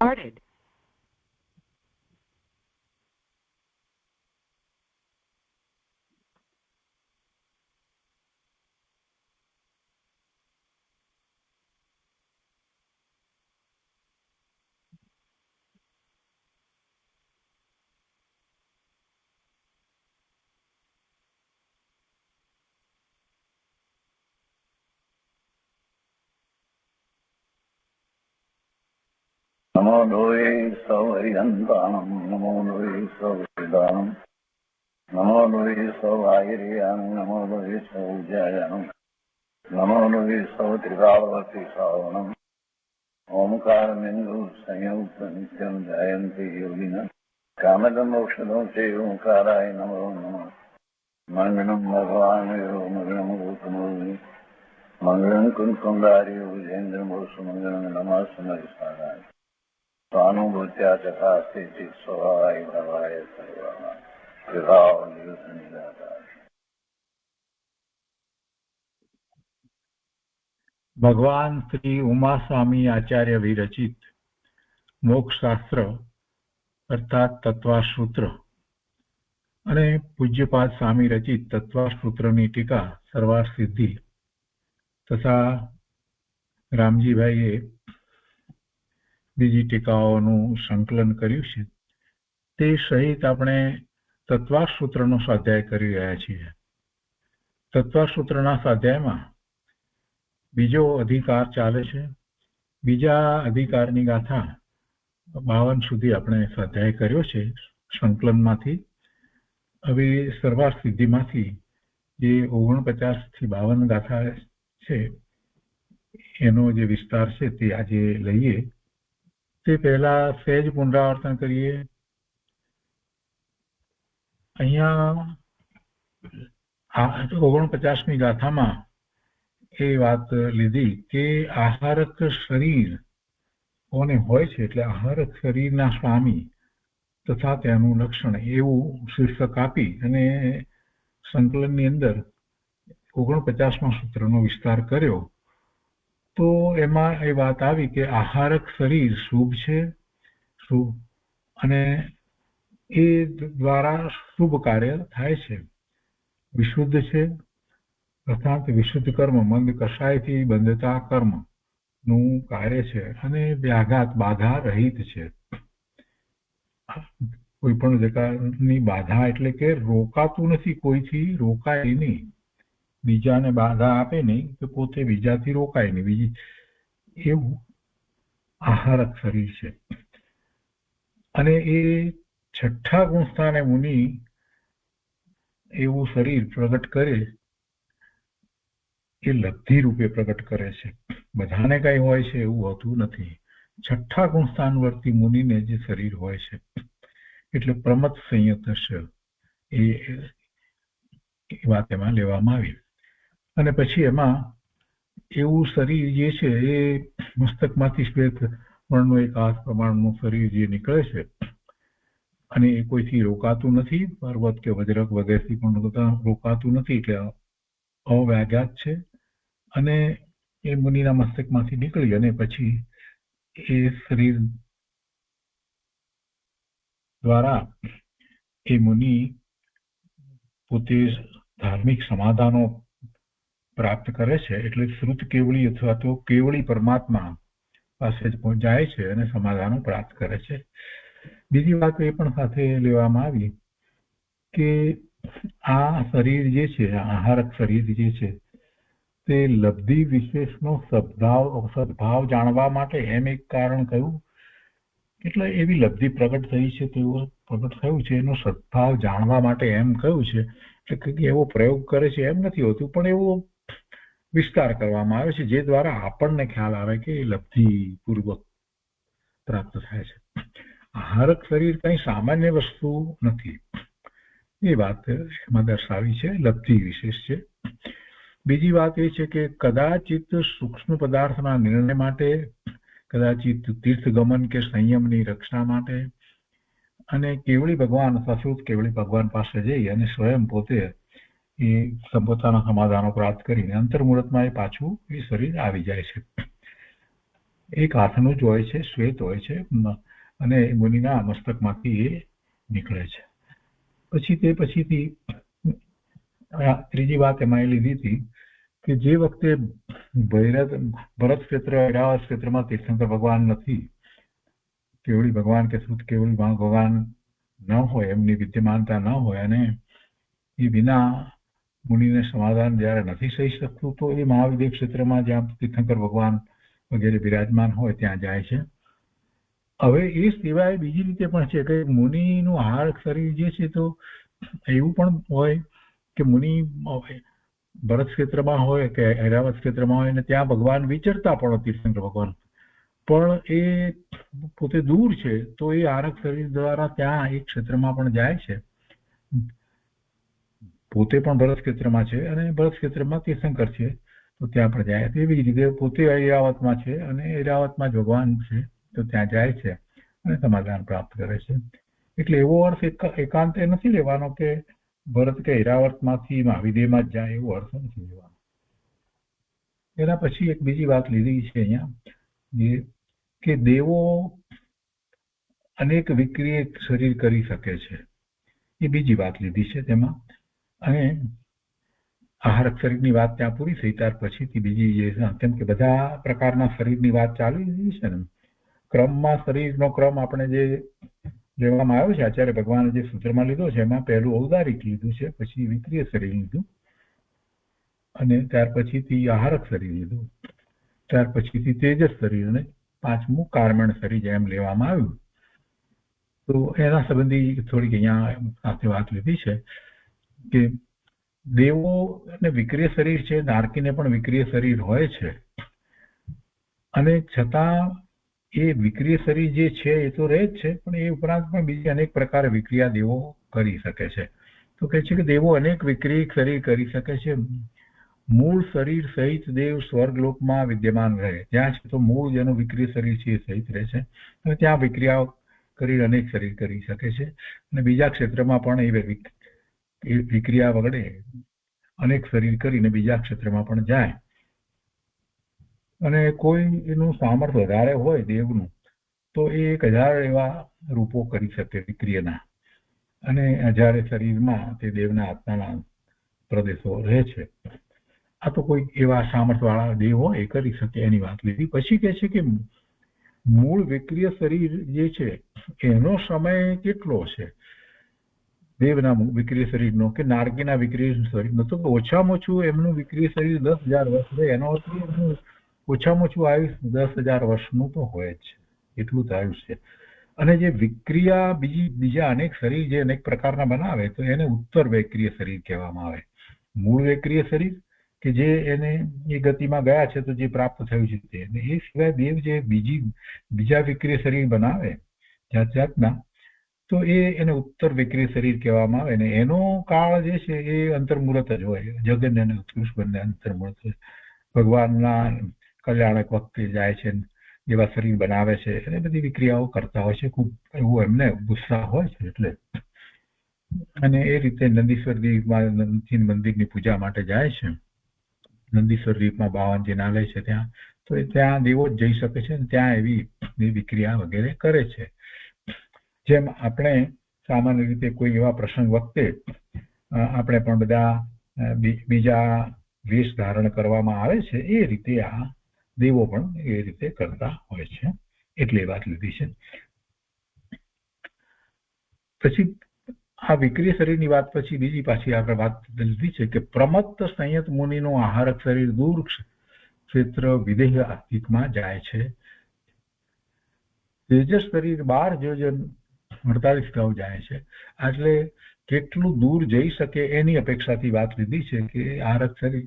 started. नमो लोये सौर्यन्तानं नमो लोये सौर्यदानं नमो लोये सौवायर्यां नमो लोये सौज्यायां नमो लोये सौत्रिकावती सावनं ओंकारमिन्दु संयुक्त नित्यं जयन्ति योगिनः कामदं मोक्षदं चैव ओंकाराय नमो नमः मङ्गलं भगवान् मङ्गलं गौतमोऽग्नि मङ्गलं कुन्कुण्डार्य विजेन्द्रमोसुमङ्गलं नमः समरिसाराय स्वानुभूत्या चकास्ते स्वभावाय भवाय सर्वाः विभाव निरुद्ध निराकार। ભગવાન શ્રી ઉમાસ્વામી આચાર્ય વિરચિત મોક્ષશાસ્ત્ર અર્થાત તત્વાસૂત્ર અને પૂજ્યપાદ સ્વામી રચિત તત્વાસૂત્રની ટીકા સર્વાર્થ સિદ્ધિ તથા રામજીભાઈએ બીજી ટીકાઓનું સંકલન કર્યું છે તે સહિત આપણે તત્વાસૂત્રનો સ્વાધ્યાય કરી રહ્યા છીએ. તત્વાસૂત્રના સ્વાધ્યાયમાં બીજો અધિકાર ચાલે છે. બીજા અધિકારની ગાથા 52 સુધી આપણે સ્વાધ્યાય કર્યો છે સંકલનમાંથી. હવે સર્વાર્થ સિદ્ધિમાંથી જે 49 થી 52 ગાથા છે એનો જે વિસ્તાર છે તે આજે લઈએ. તે પહેલા સહેજ પુનરાવર્તન કરીએ. અહીંયા 49મી ગાથામાં એ વાત લીધી કે આહારક શરીર કોને હોય છે એટલે આહારક શરીરના સ્વામી તથા તેનું લક્ષણ એવું શીર્ષક આપી અને સંકલનની અંદર 49મા સૂત્રનો વિસ્તાર કર્યો. તો એમાં એ વાત આવી કે આહારક શરીર શુભ છે અને એ દ્વારા શુભ કાર્ય થાય છે, વિશુદ્ધ છે અર્થાત વિશુદ્ધ કર્મ મંદ કષાયથી બંધતા કર્મ નું કાર્ય છે અને વ્યાઘાત બાધા રહિત છે. કોઈ પણ પ્રકારની બાધા એટલે કે રોકાતું નથી, કોઈથી રોકાય નહીં, બીજાને બાધા આપે નહીં કે પોતે બીજાથી રોકાય નહીં, બીજી એવું આહારક શરીર છે. અને એ 6ઠ્ઠા ગુણસ્થાને મુનિ એવું શરીર પ્રગટ કરે એ લબ્ધિ રૂપે પ્રગટ કરે છે. બધાને કઈ હોય છે એવું હોતું નથી. 6ઠ્ઠા ગુણસ્થાન વર્તી મુનિને જે શરીર હોય છે એટલે પ્રમત સંયત છે એ વાત એમાં લેવામાં આવી. અને પછી એમાં એવું શરીર જે છે એ મસ્તકમાંથી શ્વેત વર્ણનું એક હાથ પ્રમાણનું શરીર જે નીકળે છે અને એ કોઈથી રોકાતું નથી, પર્વત કે વજ્રક વગેરેથી પણ રોકાતું નથી એટલે અવ્યાઘાત છે. અને એ મુનિના મસ્તકમાંથી નીકળી અને પછી એ શરીર દ્વારા એ મુનિ પોતે ધાર્મિક સમાધાનો પ્રાપ્ત કરે છે. એટલે શ્રુત કેવળી અથવા તો કેવળી પરમાત્મા પાસે જ જાય છે અને સમાધાનો પ્રાપ્ત કરે છે. બીજી વાત એ પણ સાથે લેવામાં આવી કે આ શરીર જે છે, આહારક શરીર જે છે તે લબ્ધિ વિશેષનો સદભાવ જાણવા માટે એમ એક કારણ કહ્યું. એટલે એવી લબ્ધિ પ્રગટ થઈ છે તેવું પ્રગટ થયું છે એનો સદભાવ જાણવા માટે એમ કહ્યું છે. એટલે એવો પ્રયોગ કરે છે એમ નથી હોતું, પણ એવો વિસ્તાર કરવામાં આવે છે જે દ્વારા આપણને ખ્યાલ આવે કે લબ્ધિ પૂર્વક પ્રાપ્ત થાય છે. આહારક શરીર કઈ સામાન્ય વસ્તુ નથી, એ વાત એમાં દર્શાવી છે, લબ્ધિ વિશેષ છે. બીજી વાત એ છે કે કદાચિત સૂક્ષ્મ પદાર્થના નિર્ણય માટે, કદાચિત તીર્થગમન કે સંયમની રક્ષા માટે અને કેવળી ભગવાન સશુદ્ધ કેવળી ભગવાન પાસે જઈ અને સ્વયં પોતે એ પોતાના સમાધાનો પ્રાપ્ત કરીને અંતર્મુહૂર્તમાં એ પાછું એ શરીર આવી જાય છે. એક હાથનું જ હોય છે, શ્વેત હોય છે, અને મુનિના મસ્તકમાંથી એ નીકળે છે. પછીથી ત્રીજી વાત એમાં એ લીધી હતી કે જે વખતે ભરત ક્ષેત્ર, ઐરાવત ક્ષેત્રમાં તીર્થંકર ભગવાન નથી, કેવળી ભગવાન કે શુદ્ધ કેવળી ભગવાન ન હોય, એમની વિદ્યમાનતા ન હોય, અને એ વિના મુનિને સમાધાન જ્યારે નથી થઈ શકતું, તો એ મહાવિદ્ય ક્ષેત્રમાં જ્યાં તીર્થંકર ભગવાન વગેરે બિરાજમાન હોય ત્યાં જાય છે. હવે એ સિવાય બીજી રીતે પણ છે કે મુનિનું હાર શરીર જે છે, તો એવું પણ હોય કે મુનિ ભરત ક્ષેત્રમાં હોય કે ઐરાવત ક્ષેત્રમાં હોય, અને ત્યાં ભગવાન વિચરતા પણ તીર્થંકર ભગવાન, પણ એ પોતે દૂર છે, તો એ આરક શરીર દ્વારા ત્યાં એક ક્ષેત્રમાં પણ જાય છે. પોતે પણ ભરત ક્ષેત્રમાં છે અને ભરત ક્ષેત્રમાં તીર્થંકર છે, તો ત્યાં પણ જાય. તેવી જ રીતે પોતે ઐરાવતમાં છે અને ઐરાવતમાં જ ભગવાન છે, તો ત્યાં જાય છે અને સમાધાન પ્રાપ્ત કરે છે. એટલે એવો અર્થ એકાંતે નથી લેવાનો કે ભરત કે ઐરાવતમાંથી મહાવિદ્યમાં જ જાય, એવો અર્થ નથી લેવાનો. એના પછી એક બીજી વાત લીધી છે અહીંયા કે દેવો અનેક વિક્રિય શરીર કરી શકે છે, એ બીજી વાત લીધી છે તેમાં. અને આહાર શરીરની વાત ત્યાં પૂરી થઈ, ત્યાર પછીથી બીજી, કેમ કે બધા પ્રકારના શરીરની વાત ચાલી રહી છે ને, ક્રમમાં શરીરનો ક્રમ આપણે જે લેવામાં આવ્યો છે, આચાર્ય ભગવાને જે સૂત્રમાં લીધો છે, એમાં પહેલું ઔદારિક લીધું છે, પછી વિક્રિય શરીર લીધું, અને ત્યાર પછીથી આહારક શરીર લીધું, ત્યાર પછીથી તેજસ શરીર, અને પાંચમું કાર્મણ શરીર એમ લેવામાં આવ્યું. તો એના સંબંધી થોડીક અહીંયા સાથે વાત લીધી છે કે દેવો અને વિક્રિય શરીર છે, નારકીને પણ વિક્રિય શરીર હોય છે, અને છતાં એ વિક્રિય શરીર જે છે એ તો રહે જ છે, પણ એ ઉપરાંત પણ બીજી અનેક પ્રકારે વિક્રિયા દેવો કરી શકે છે. તો કહે છે કે દેવો અનેક વિક્રિય શરીર કરી શકે છે. મૂળ શરીર સહિત દેવ સ્વર્ગલોકમાં વિદ્યમાન રહે, ત્યાં છે તો મૂળ જેનું વિક્રિય શરીર છે એ સહિત રહે છે, અને ત્યાં વિક્રિયાઓ કરી અનેક શરીર કરી શકે છે, અને બીજા ક્ષેત્રમાં પણ એ વિક્રિયા વગડે અનેક શરીર કરીને બીજા ક્ષેત્રમાં પણ જાય. અને કોઈ એનું સામર્થ્ય વધારે હોય દેવનું, તો એ 1000 એવા રૂપો કરી શકે વિક્રિયના, અને 1000 શરીરમાં તે દેવના આત્માના પ્રદેશો રહે છે. આ તો કોઈ એવા સામર્થ્યવાળા દેવ હોય એ કરી શકે, એની વાત લીધી. પછી કહે છે કે મૂળ વિક્રિય શરીર જે છે એનો સમય કેટલો છે, દેવના વિક્રિય શરીરનો કે નારકીના વિક્રિય શરીરનો, તો ઓછામાં ઓછું એમનું વિક્રિય શરીર 10,000 વર્ષ રહે. એનો અર્થ ઓછામાં ઓછું આયુષ 10,000 વર્ષનું તો હોય જ છે, એટલું જ આયુષ છે. અને જે વિક્રિયા બીજા અનેક શરીર જે અનેક પ્રકારના બનાવે, તો એને ઉત્તર વિક્રિય શરીર કહેવામાં આવે. મૂળ વિક્રિય શરીર કે જે એને એ ગતિમાં ગયા છે, તો જે પ્રાપ્ત થયું છે તે, એ સિવાય દેવ જે બીજા વિક્રિય શરીર બનાવે જાત જાતના, તો એને ઉત્તર વિક્રિય શરીર કહેવામાં આવે. ને એનો કાળ જે છે એ અંતર્મુહૂર્ત જ હોય, જગન અને ઉત્કૃષ્ટ બંને અંતર્મુહૂર્ત હોય. ભગવાનના કલ્યાણક વખતે જાય છે, એવા શરીર બનાવે છે, અને બધી વિક્રિયાઓ કરતા હોય છે, ખૂબ એવું એમને ઉત્સાહ હોય છે એટલે. અને એ રીતે નંદીશ્વર દીપમાં મંદિરની પૂજા માટે જાય છે. નંદીશ્વર દીપમાં 52 નાલે છે ત્યાં, તો ત્યાં દેવો જ જઈ શકે છે, ત્યાં એવી વિક્રિયા વગેરે કરે છે. જેમ આપણે સામાન્ય રીતે કોઈ એવા પ્રસંગ વખતે આપણે પણ બધા બીજા વેશ ધારણ કરવામાં આવે છે, એ રીતે આ દેવો પણ એ રીતે કરતા હોય છે, એટલે વાત લીધી છે. પછી આ વિક્રિય શરીરની વાત પછી બીજી પાછી આપણે વાત લીધી છે કે પ્રમત્ત સંયત મુનિનું આહારક શરીર દૂર ક્ષેત્ર વિદેહ આસ્તિકમાં જાય છે. તેજસ શરીર 12 યોજન 48 ગાઉ જાય છે. એટલે કેટલું દૂર જઈ શકે એની અપેક્ષાથી વાત લીધી છે કે આહારક શરીર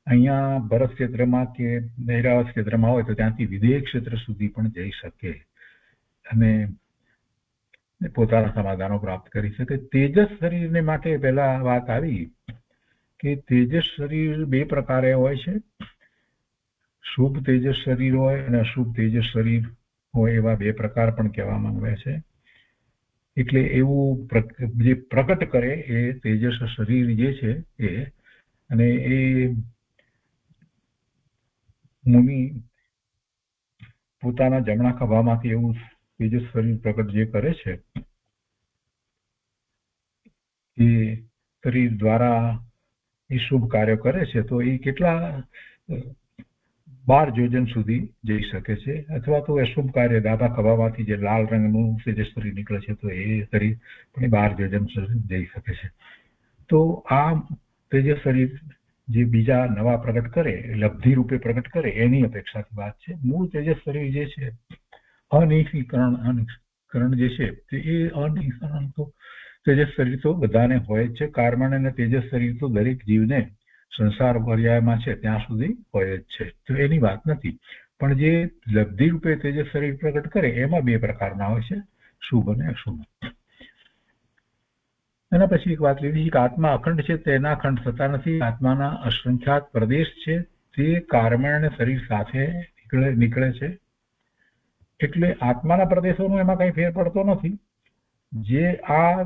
અહીંયા ભરત ક્ષેત્રમાં કે ઐરાવત ક્ષેત્રમાં હોય તો ત્યાંથી વિદેહ ક્ષેત્ર સુધી પણ જઈ શકે અને પોતાના સમાધાનો પ્રાપ્ત કરી શકે. તેજસ શરીરને માટે પહેલા વાત આવી કે તેજસ શરીર 2 પ્રકારે હોય છે. શુભ તેજસ શરીર હોય અને અશુભ તેજસ શરીર હોય, એવા 2 પ્રકાર પણ કહેવામાં આવ્યા છે. એટલે એવું જે પ્રકટ કરે એ તેજસ શરીર જે છે એ, અને એ મુનિ પોતાના જમણા ખભામાંથી એવું તેજસ શરીર પ્રગટ જે કરે છે એ શરીર દ્વારા એ શુભ કાર્ય કરે છે તો એ કેટલા 12 યોજન સુધી જઈ શકે છે અથવા તો અશુભ કાર્ય ડાબા ખભામાંથી જે લાલ રંગનું તેજસ શરીર નીકળે છે તો એ શરીર પણ 12 યોજન સુધી જઈ શકે છે તો આ તેજસ શરીર જે બીજા નવા પ્રગટ કરે લબ્ધિ રૂપે પ્રગટ કરે એની અપેક્ષાથી વાત છે મૂળ તેજસ શરીર જે છે અનિકરણ જે છે તે એ અનિકરણ તો તેજસ શરીર તો બધાને હોય જ છે કાર્બન અને તેજસ શરીર તો દરેક જીવને સંસાર પર્યાયમાં છે ત્યાં સુધી હોય જ છે તો એની વાત નથી પણ જે લબ્ધિ રૂપે તેજસ શરીર પ્રગટ કરે એમાં 2 પ્રકારના હોય છે શુભ અને અશુભ એના પછી એક વાત લીધી કે આત્મા અખંડ છે તેના ખંડ થતા નથી આત્માના અસંખ્યાત પ્રદેશ છે તે કાર્બન અને શરીર સાથે નીકળે છે એટલે આત્માના પ્રદેશોનો એમાં કઈ ફેર પડતો નથી જે આ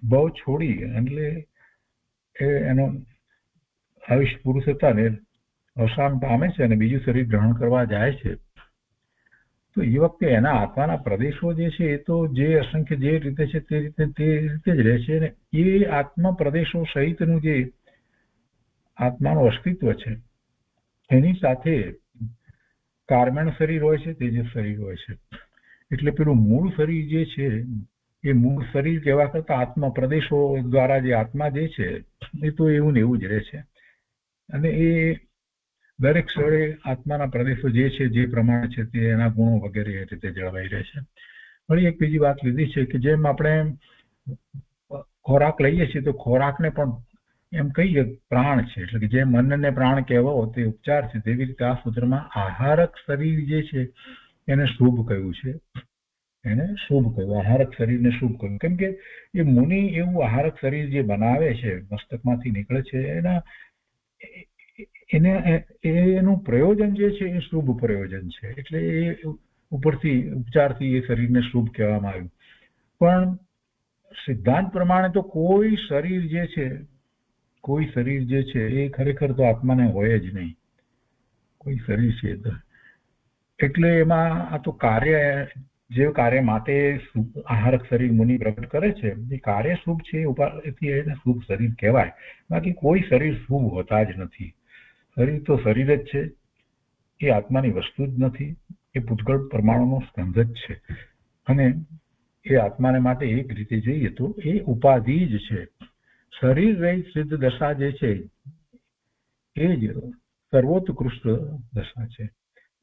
બહુ છોડી એટલે એનો આયુષ્ય પૂરું થતા ને અવસાન પામે છે અને બીજું શરીર ગ્રહણ કરવા જાય છે તો એ વખતે એના આત્માના પ્રદેશો જે છે એ તો જે અસંખ્ય જે રીતે છે તે રીતે જ રહે છે અને એ આત્મા પ્રદેશો સહિતનું જે આત્માનું અસ્તિત્વ છે એની સાથે કાર્બન શરીર હોય છે તેજસ શરીર હોય છે એટલે પેલું મૂળ શરીર જે છે એ મૂળ શરીર કહેવા કરતા આત્મા પ્રદેશો દ્વારા જે આત્મા જે છે એ તો એવું ને એવું જ રહે છે અને એ દરેક સ્થળે આત્માના પ્રદેશો જે છે જે પ્રમાણે છે તે એના ગુણો વગેરે એ રીતે જળવાઈ રહે છે વળી એક બીજી વાત લીધી છે કે જેમ આપણે ખોરાક લઈએ છીએ તો ખોરાકને પણ એમ કહીએ પ્રાણ છે એટલે કે જે મનને પ્રાણ કહેવાઓ તે ઉપચાર છે તેવી રીતે આ સૂત્રમાં આહારક શરીર જે છે એને શુભ કહ્યું છે એને શુભ કહ્યું આહારક શરીરને શુભ કહ્યું કેમ કે એ મુનિ એવું આહારક શરીર જે બનાવે છે મસ્તકમાંથી નીકળે છે એનું પ્રયોજન જે છે એ શુભ પ્રયોજન છે એટલે એ ઉપરથી ઉપચારથી એ શરીરને શુભ કહેવામાં આવ્યું પણ સિદ્ધાંત પ્રમાણે તો કોઈ શરીર જે છે એ ખરેખર તો આત્માને હોય જ નહીં કોઈ શરીર છે એટલે એમાં આ તો જે કાર્ય માટે આહારક શરીર મુનિ પ્રગટ કરે છે એ કાર્ય શુભ છે એથી એને શુભ શરીર કહેવાય બાકી કોઈ શરીર શુભ હોતા જ નથી શરીર તો શરીર જ છે એ આત્માની વસ્તુ જ નથી એ પૂતગળ પરમાણુનો સ્કંધ જ છે અને એ આત્માને માટે એક રીતે જોઈએ તો એ ઉપાધિ જ છે શરીર રહિત સિદ્ધ દશા જે છે એ જ સર્વોત્કૃષ્ટ દશા છે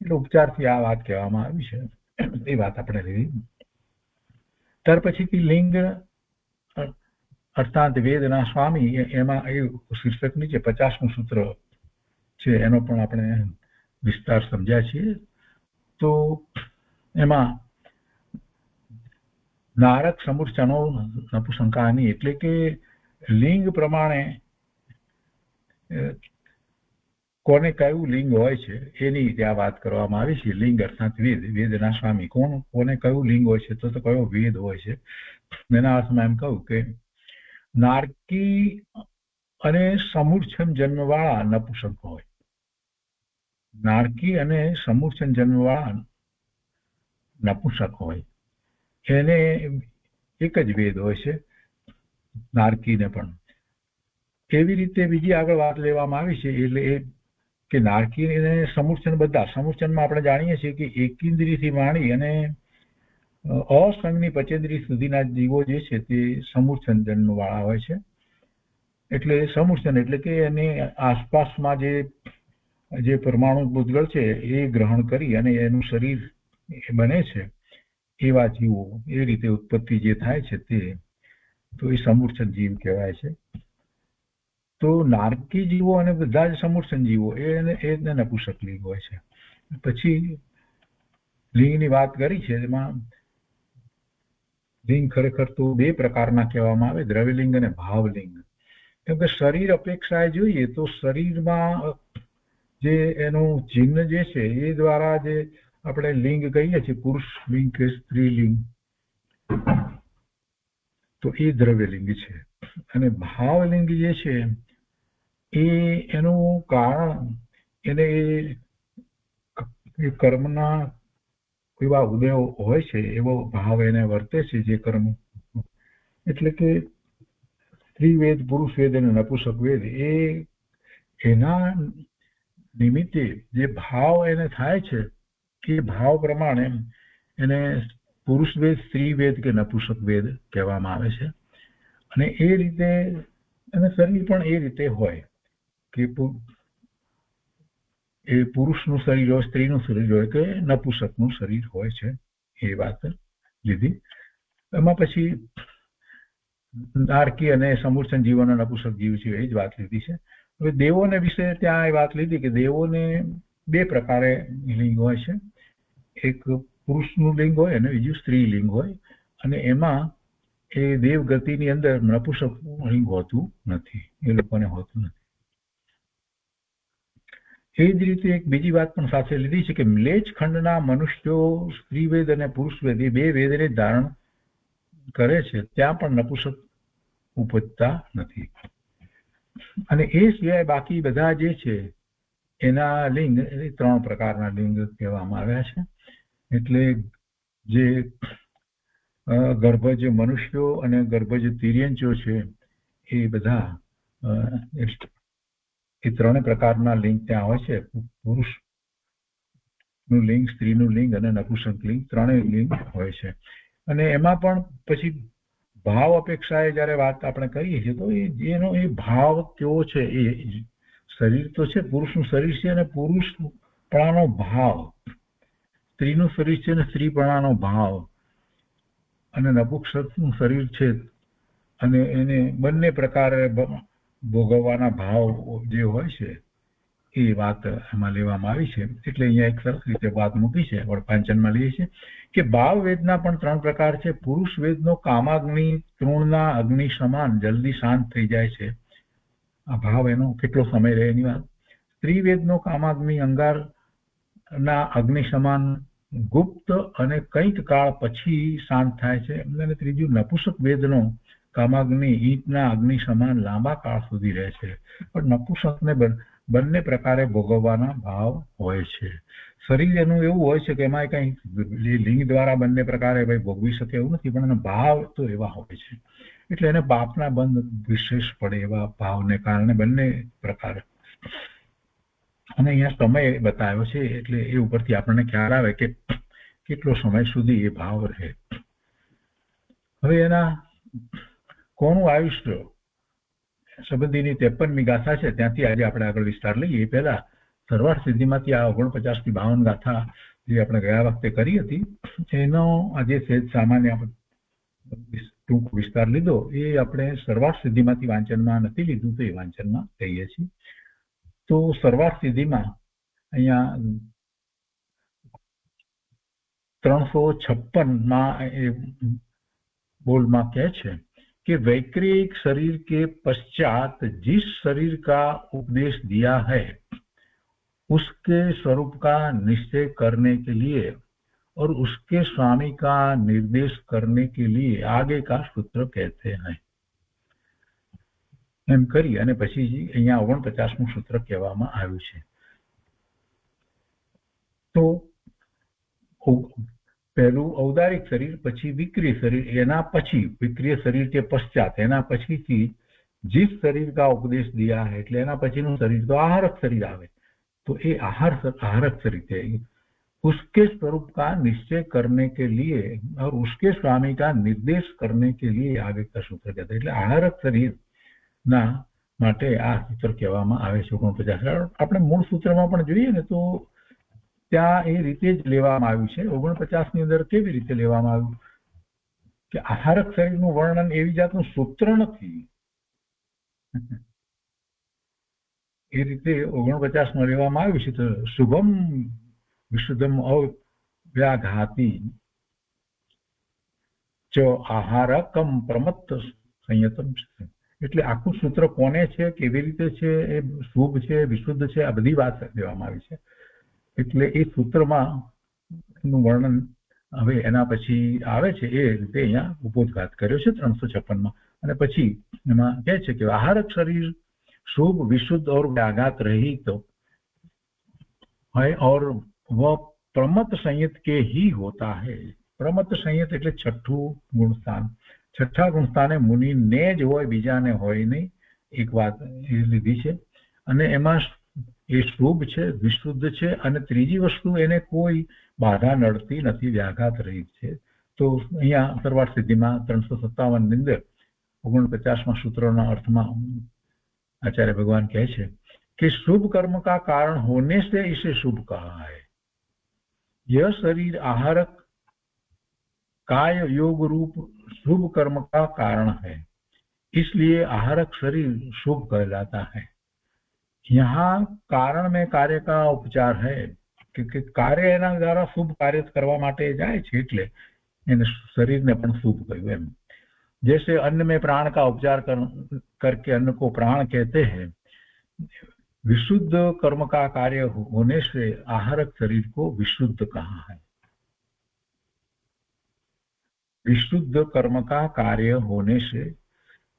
એટલે ઉપચારથી આ વાત કહેવામાં આવી છે એ વાત આપણે લીધી ત્યાર પછીથી લિંગ અર્થાત વેદના સ્વામી એમાં એ શીર્ષક નીચે 50મું સૂત્ર છે એનો પણ આપણે વિસ્તાર સમજ્યા છીએ તો એમાં નારક સમૂર્છનો નપુંસકાની એટલે કે લિંગ પ્રમાણે કોને કયું લિંગ હોય છે એની ત્યાં વાત કરવામાં આવી છે લિંગ અર્થાત વેદના સ્વામી કોને કયું લિંગ હોય છે તો કયો વેદ હોય છે એના અર્થમાં એમ કહું કે નારકી અને સમૂર્છન જન્મવાળા નપુંસક હોય નારકી અને સમૂર્છન જન્મવાળા નપુંસક હોય એને એક જ વેદ હોય છે નારકીને પણ એવી રીતે બીજી આગળ વાત લેવામાં આવી છે એટલે એ કે નારકી અને સમૂર્છન બધા સમૂર્છનમાં આપણે જાણીએ છીએ કે એકેન્દ્રિયથી માંડી અને અસંગની પચેન્દ્રિય સુધીના જીવો જે છે તે સમૂર્છન જન્મવાળા હોય છે એટલે સમૂર્છન એટલે કે એની આસપાસમાં જે પરમાણુ ભૂતગળ છે એ ગ્રહણ કરી અને એનું શરીર બને છે એવા જીવો એ રીતે ઉત્પત્તિ જે થાય છે તે તો એ સમૂર્છન જીવ કહેવાય છે તો નારકી જીવો અને બધા જ સમૂર્છન જીવો એને નપુંસક લિંગ હોય છે પછી લિંગની વાત કરી છે એમાં લિંગ ખરેખર તો 2 પ્રકારના કહેવામાં આવે દ્રવ્યલિંગ અને ભાવલિંગ કેમ કે શરીર અપેક્ષાએ જોઈએ તો શરીરમાં જે એનું ચિહ્ન જે છે એ દ્વારા જે આપણે લિંગ કહીએ છીએ પુરુષ લિંગ કે સ્ત્રી લિંગ તો એ દ્રવ્યલિંગ છે અને ભાવલિંગ જે છે એનું કારણ એને કર્મના એવા ઉદયો હોય છે, એવો ભાવ એને વર્તે છે જે કર્મ. એટલે કે સ્ત્રીવેદ, પુરુષ વેદ અને નપુંસક વેદ એ એના નિમિત્તે જે ભાવ એને થાય છે એ ભાવ પ્રમાણે એને પુરુષ વેદ, સ્ત્રી વેદ કે નપુંસક વેદ કહેવામાં આવે છે. અને એ રીતે અને શરીર પણ એ રીતે હોય કે એ પુરુષનું શરીર હોય, સ્ત્રીનું શરીર હોય કે નપુંસકનું શરીર હોય છે. એ વાત લીધી. એમાં પછી નારકી અને સમૂર્છન જીવ અને નપુંસક જીવ છે એ જ વાત લીધી છે. હવે દેવોને વિશે ત્યાં એ વાત લીધી કે દેવોને બે પ્રકારે લિંગ હોય છે. એક પુરુષનું લિંગ હોય અને બીજું સ્ત્રી લિંગ હોય. અને એમાં એ દેવગતિની અંદર નપુંસક લિંગ હોતું નથી, એ લોકોને હોતું નથી. એ જ રીતે એક બીજી વાત પણ સાથે લીધી છે કે મ્લેચ્છ ખંડના મનુષ્યો સ્ત્રીવેદ અને પુરુષવેદ એ બે વેદને ધારણ કરે છે, ત્યાં પણ નપુંસક ઉપજતા નથી. અને એ સિવાય બાકી બધા જે છે એના લિંગ ત્રણ પ્રકારના લિંગ કહેવામાં આવ્યા છે. એટલે જે ગર્ભજ મનુષ્યો અને ગર્ભજ તિર્યંચો છે એ બધા એ ત્રણે પ્રકારના લિંગ ત્યાં હોય છે. પુરુષનું લિંગ, સ્ત્રીનું લિંગ અને નપુંસક લિંગ, ત્રણેય લિંગ હોય છે. અને એમાં પણ પછી ભાવ અપેક્ષાએ જ્યારે વાત આપણે કરીએ છીએ તો એનો એ ભાવ કેવો છે, એ શરીર તો છે, પુરુષનું શરીર છે અને પુરુષપણાનો ભાવ, સ્ત્રીનું શરીર છે અને સ્ત્રીપણાનો ભાવ, અને નપુંસકનું શરીર છે અને એને બંને પ્રકારે ભોગવવાના ભાવ જે હોય છે એ વાત એમાં લેવામાં આવી છે. એટલે અહીંયા એક સરસ રીતે વાત મૂકી છે, પાંચનમાં લઈએ છીએ કે ભાવ વેદના પણ ત્રણ પ્રકાર છે. પુરુષ વેદનો કામાગ્નિ તૃણના અગ્નિ સમાન જલ્દી શાંત થઈ જાય છે. આ ભાવ એનો કેટલો સમય રહે એની વાત. સ્ત્રી વેદનો કામાગ્નિ અંગારના અગ્નિ સમાન ગુપ્ત અને કંઈક કાળ પછી શાંત થાય છે. અને ત્રીજું નપુંસક વેદનો કામાગ્નિ ઈંટના અગ્નિ સમાન લાંબા કાળ સુધી રહે છે. પણ નપુંસકને બંને પ્રકારે ભોગવવાના ભાવ હોય છે. શરીર એનું એવું હોય છે કે એમાં કઈ લિંગ દ્વારા બંને પ્રકારે ભોગવી શકે એવું નથી, પણ એના ભાવ તો એવા હોય છે. એટલે એને પાપના બંધ વિશેષ પડે એવા ભાવને કારણે બંને પ્રકારે. અને અહીંયા સમય બતાવ્યો છે એટલે એ ઉપરથી આપણને ખ્યાલ આવે કે કેટલો સમય સુધી એ ભાવ રહે. હવે એના કોનું આયુષ્ય સંબંધીની 53મી ગાથા છે, ત્યાંથી આજે આપણે આગળ વિસ્તાર લઈએ. એ પહેલા સરવાળ સિદ્ધિમાંથી આ 49 થી 52 ગાથા જે આપણે ગયા વખતે કરી હતી એનો આજે સહેજ સામાન્ય ટૂંક વિસ્તાર લીધો. એ આપણે સરવાળ સિદ્ધિમાંથી વાંચનમાં નથી લીધું, તો એ વાંચનમાં કહીએ છીએ. તો સરવાળ સિદ્ધિમાં અહીંયા 356માં એ બોલમાં કહે છે कि वैक्रिक शरीर के पश्चात जिस शरीर का उपदेश दिया है उसके स्वरूप का निश्चय करने के लिए और उसके स्वामी का निर्देश करने के लिए आगे का सूत्र कहते हैं. એમ કરી અને પછી અહીંયા 49મું સૂત્ર કહેવામાં આવ્યું છે. તો પહેલું ઔદારિક શરીર, પછી વિક્રિય શરીર, એના પછી વિક્રિય શરીર के पश्चात એના પછીથી जिस शरीर का उपदेश दिया है એટલે એના પછીનું શરીર તો આહારક શરીર આવે. तो ये आहारक शरीर है. उसके स्वरूप का निश्चय करने के लिए और उसके स्वामी का निर्देश करने के लिए आगे का सूत्र कहते हैं. એટલે આહારક શરીર ના માટે આ સૂત્ર કહેવામાં આવે છે 49. આપણે મૂળ સૂત્રમાં પણ જોઈએ ને તો ત્યાં એ રીતે જ લેવામાં આવ્યું છે. 49ની અંદર કેવી રીતે લેવામાં આવ્યું કે આહારક શરીરનું વર્ણન એવી જાતનું સૂત્ર નથી. એ રીતે 49માં લેવામાં આવ્યું છે. તો શુભમ વિશુદ્ધમ અવ્યાઘાતી ચ આહારકમ પ્રમત્ત સંયતમ. એટલે આખું સૂત્ર કોને છે, કેવી રીતે છે, એ શુભ છે, વિશુદ્ધ છે, આ બધી વાત લેવામાં આવી છે. એટલે એ સૂત્રમાં નું વર્ણન હવે એના પછી આવે છે એ રીતે અહીંયા ઉपोद्घात કર્યો છે 356માં. અને પછી એમાં કહે છે કે આહારક શરીર शुभ, विशुद्ध और व्याघात रहित है और वह प्रमत्त संयत के ही होता है। प्रमत्त संयत એટલે છઠ્ઠું ગુણસ્થાન। છઠ્ઠા ગુણસ્થાને મુનિને જ હોય, બીજાને હોય નહીં, એક વાત એ લીધી છે। અને એમાં એ શુભ છે, વિશુદ્ધ છે, અને ત્રીજી વસ્તુ એને કોઈ બાધા નડતી નથી, વ્યાઘાત રહિત છે। તો અહીંયા અંતરવાળ સિદ્ધિમાં 357 ની અંદર 49મા સૂત્રના અર્થમાં आचार्य भगवान कहे छे कि शुभ कर्म का कारण होने से इसे शुभ कहा है। यह शरीर आहारक काय योग रूप शुभ कर्म का कारण है, इसलिए आहारक शरीर शुभ कहलाता है। यहाँ कारण में कार्य का उपचार है, क्योंकि कार्य एना द्वारा शुभ कार्य करवा माटे जाए छे એટલે એને શરીરને પણ શુભ કહ્યું એમ। जैसे अन्न में प्राण का उपचार करके अन्न को प्राण कहते हैं, विशुद्ध कर्म का कार्य होने से आहारक शरीर को विशुद्ध कहा है। विशुद्ध कर्म का कार्य होने से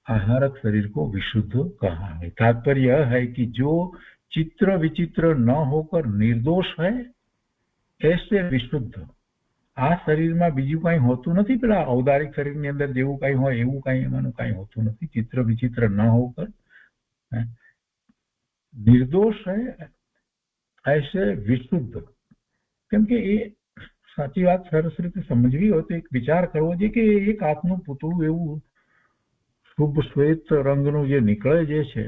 आहारक शरीर को विशुद्ध कहा है। तात्पर्य यह है कि जो चित्र विचित्र न होकर निर्दोष है, ऐसे विशुद्ध आ शरीर में बीजू कई होतुं नथी। पेला औदारिक शरीर ની અંદર જેવું કઈ હોય એવું કઈ એમાંનું કઈ હોતું નથી। चित्र विचित्र न होकर निर्दोष है, ऐसे विशुद्ध। केम के ये साची बात सरस रीते समझवी हो तो एक विचार करवो जोईए कि एक हाथनुं पूतळुं एवुं शुभ श्वेत रंगनुं जे निकळे जे छे,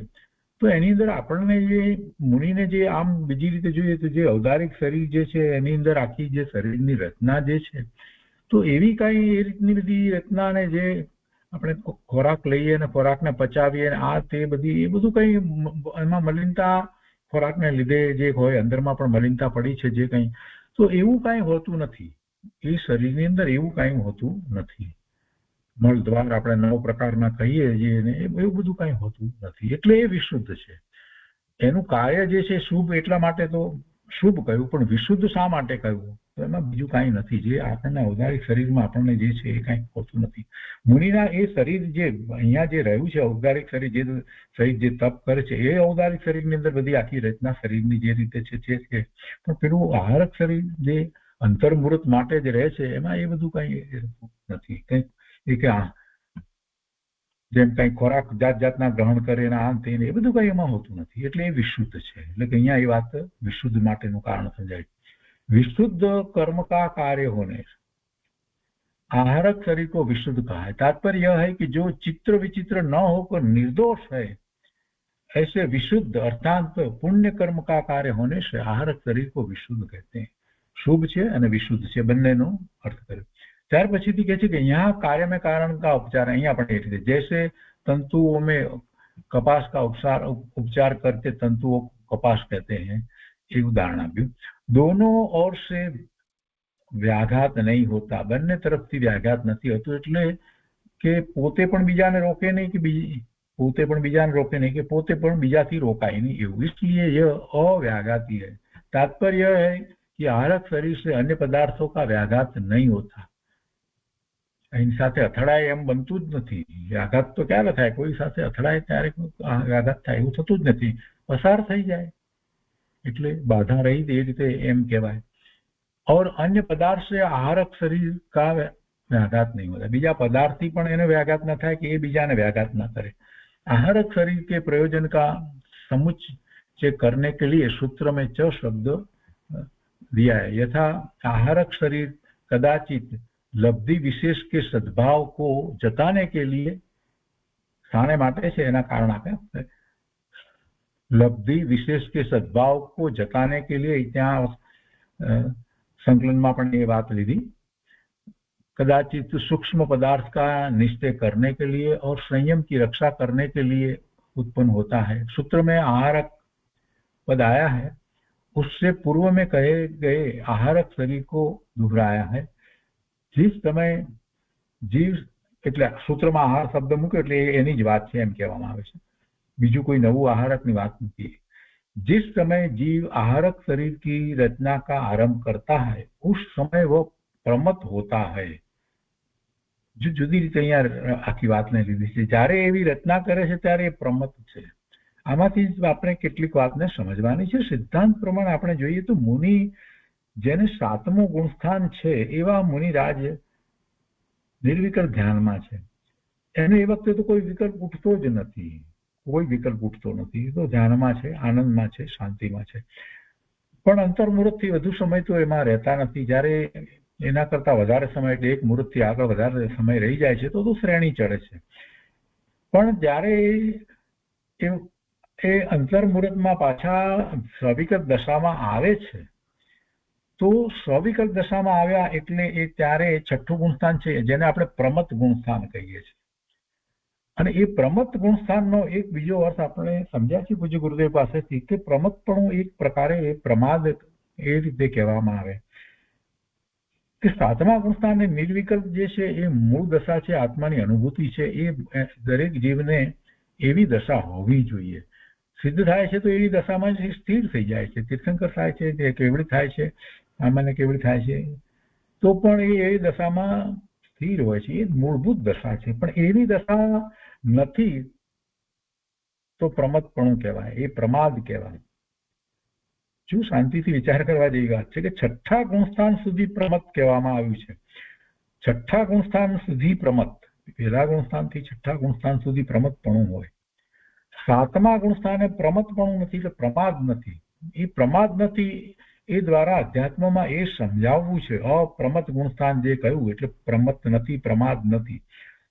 तो एनी अंदर आपणे जे मुनिने जे आम बीजी रीते जोईए तो जे औदारिक शरीर जे छे एनी अंदर आखी जे शरीरनी रचना जे छे, तो एवी काई ए रीतनी बधी रचना ने जे આપણે ખોરાક લઈએ અને ખોરાકને પચાવીએ આ તે બધી એ બધું કઈ એમાં મલિનતા ખોરાકને લીધે જે હોય અંદરમાં પણ મલિનતા પડી છે જે કઈ, તો એવું કઈ હોતું નથી। એ શરીરની અંદર એવું કઈ હોતું નથી। મળદ્વાર આપણે 9 પ્રકારના કહીએ જે એવું બધું કઈ હોતું નથી, એટલે એ વિશુદ્ધ છે। એનું કાર્ય જે છે શુભ એટલા માટે તો શુભ કહ્યું, પણ વિશુદ્ધ શા માટે કહ્યું? તો એમાં બીજું કાંઈ નથી। જે આપણને ઔદારિક શરીરમાં આપણને જે છે એ કાંઈ હોતું નથી। મુનિના એ શરીર જે અહીંયા જે રહ્યું છે ઔદારિક શરીર, જે શરીર જે તપ કરે છે એ ઔદારિક શરીરની અંદર બધી આખી રચના શરીરની જે રીતે છે, પણ પેલું આહારક શરીર જે અંતર્મુહૂર્ત માટે જ રહે છે એમાં એ બધું કાંઈ નથી। કંઈક એ કે જેમ કઈ ખોરાક જાત જાતના ગ્રહણ કરે ને આમ થઈને એ બધું કઈ એમાં હોતું નથી, એટલે એ વિશુદ્ધ છે। એટલે કે અહીંયા એ વાત વિશુદ્ધ માટેનું કારણ સમજાય। विशुद्ध कर्म का कार्य होने आहारक शरीर को विशुद्ध कहा है। तात्पर्य यह है कि जो चित्र विचित्र न होकर निर्दोष है, ऐसे विशुद्ध अर्थात पुण्य कर्म का कार्य होने से आहारक शरीर को विशुद्ध कहते हैं। शुभ है और विशुद्ध है, बंनेनो अर्थ करे। त्यार पछीथी कहे छे कि यहाँ कार्य में कारण का उपचार, अहींया पण ए रीते जैसे तंतुओं में कपास का उपचार करके तंतुओं को कपास कहते हैं, एक उदाहरण आप्युं। दोनों ओर से व्याघात नहीं होता, बन्ने तरफथी व्याघात नहीं होतो, एटले के पोते पण बीजाने रोके नहीं कि पोते पण बीजाने रोके नहीं कि पोते पण बीजाथी रोकाय नहीं एवुं, इसलिए यह अव्याघाती है। तात्पर्य यह है कि आहारक शरीर से अन्य पदार्थों का व्याघात नहीं होता। एनी साथे અથડાય એમ બનતું જ નથી। વ્યાઘાત તો ક્યારે થાય? કોઈ સાથે અથડાય ત્યારે વ્યાઘાત થાય એવું થતું જ નથી, પસાર થઈ જાય એટલે બાધા રહિત એ રીતે એમ કહેવાય। और अन्य पदार्थ से आहारक शरीर का व्याघात नहीं होता, बीजा पदार्थी पण एनो व्याघात न थाय कि ए बीजाने व्याघात न करे। आहारक शरीर के प्रयोजन का समुच्चय करने के लिए सूत्र में च शब्द दिया है। यथा आहारक शरीर कदाचित लब्धि विशेष के सद्भाव को जताने के लिए साणे माटे छे, एना कारण आपे लब्धि विशेष के सद्भाव को जताने के लिए ત્યાં संकलन में ये बात लीधी। कदाचित सूक्ष्म पदार्थ का निश्चय करने के लिए और संयम की रक्षा करने के लिए उत्पन्न होता है। सूत्र में आहारक पद आया है, उससे पूर्व में कहे गए आहारक शरीर को दोहराया है। जिस समय जीव એટલે સૂત્રમાં આહાર શબ્દ મૂક્યો એટલે એની જ વાત છે એમ કહેવામાં આવે છે, બીજું કોઈ નવું આહારકની વાત નથી। जिस समय जीव आहारक शरीर की रचना का आरंभ करता है, उस समय वह प्रमत्त होता है। जो जुदी रीते अहींया आखी वातने लीधी छे, ज्यारे एवी रचना करे छे त्यारे प्रमत्त छे। आमांथी आपणे કેટલીક વાતને સમજવાની છે। સિદ્ધાંત પ્રમાણે આપણે જોઈએ તો મુનિ જેને સાતમું ગુણસ્થાન છે એવા મુનિરાજ નિર્વિકલ્પ ધ્યાનમાં છે. એને એ વખતે તો કોઈ વિકલ્પ ઉઠતો જ નથી, કોઈ વિકલ્પ ઉઠતો નથી. તો ધ્યાનમાં છે, આનંદમાં છે, શાંતિમાં છે. પણ અંતર્મુહૂર્તથી વધુ સમય તો એમાં રહેતા નથી. જ્યારે એના કરતા વધારે સમય, એટલે એક મુહૂર્તથી આગળ વધારે સમય રહી જાય છે તો શ્રેણી ચડે છે. પણ જ્યારે એ અંતર્મુહૂર્તમાં પાછા સ્વવિકલ્પ દશામાં આવે છે, તો સ્વવિકલ્પ દશામાં આવ્યા એટલે એ ત્યારે છઠ્ઠું ગુણસ્થાન છે, જેને આપણે પ્રમત્ત ગુણસ્થાન કહીએ છીએ. અને એ પ્રમત્ત ગુણસ્થાનનો એક બીજો અર્થ આપણે સમજ્યા છીએ પૂજ્ય ગુરુદેવ પાસેથી, કે પ્રમત્તપણું એક પ્રકારે પ્રમાદ એ રીતે કહેવામાં આવે કે સાતમા ગુણસ્થાન નિર્વિકલ્પ જે છે એ મૂળ દશા છે, આત્માની અનુભૂતિ છે. એ દરેક જીવને એવી દશા હોવી જોઈએ. સિદ્ધ થાય છે તો એવી દશામાં જ સ્થિર થઈ જાય છે. તીર્થંકર થાય છે, તે કેવડી થાય છે, સામાન્ય કેવડી થાય છે, તો પણ એ દશામાં સ્થિર હોય છે. એ મૂળભૂત દશા છે. પણ એવી દશા નથી તો પ્રમત્તપણું કહેવાય, એ પ્રમાદ કહેવાય. શું શાંતિથી વિચાર કરવા જેવી વાત છે કે છઠ્ઠા ગુણસ્થાન સુધી પ્રમત્ત કહેવામાં આવ્યું છે. છઠ્ઠા ગુણસ્થાન સુધી પ્રમત્ત, પહેલા ગુણસ્થાનથી છઠ્ઠા ગુણસ્થાન સુધી પ્રમત્તપણું હોય. સાતમા ગુણસ્થાને પ્રમત્તપણું નથી, એટલે પ્રમાદ નથી. એ પ્રમાદ નથી, એ દ્વારા અધ્યાત્મમાં એ સમજાવવું છે. અપ્રમત્ત ગુણસ્થાન જે કહ્યું એટલે પ્રમત્ત નથી, પ્રમાદ નથી.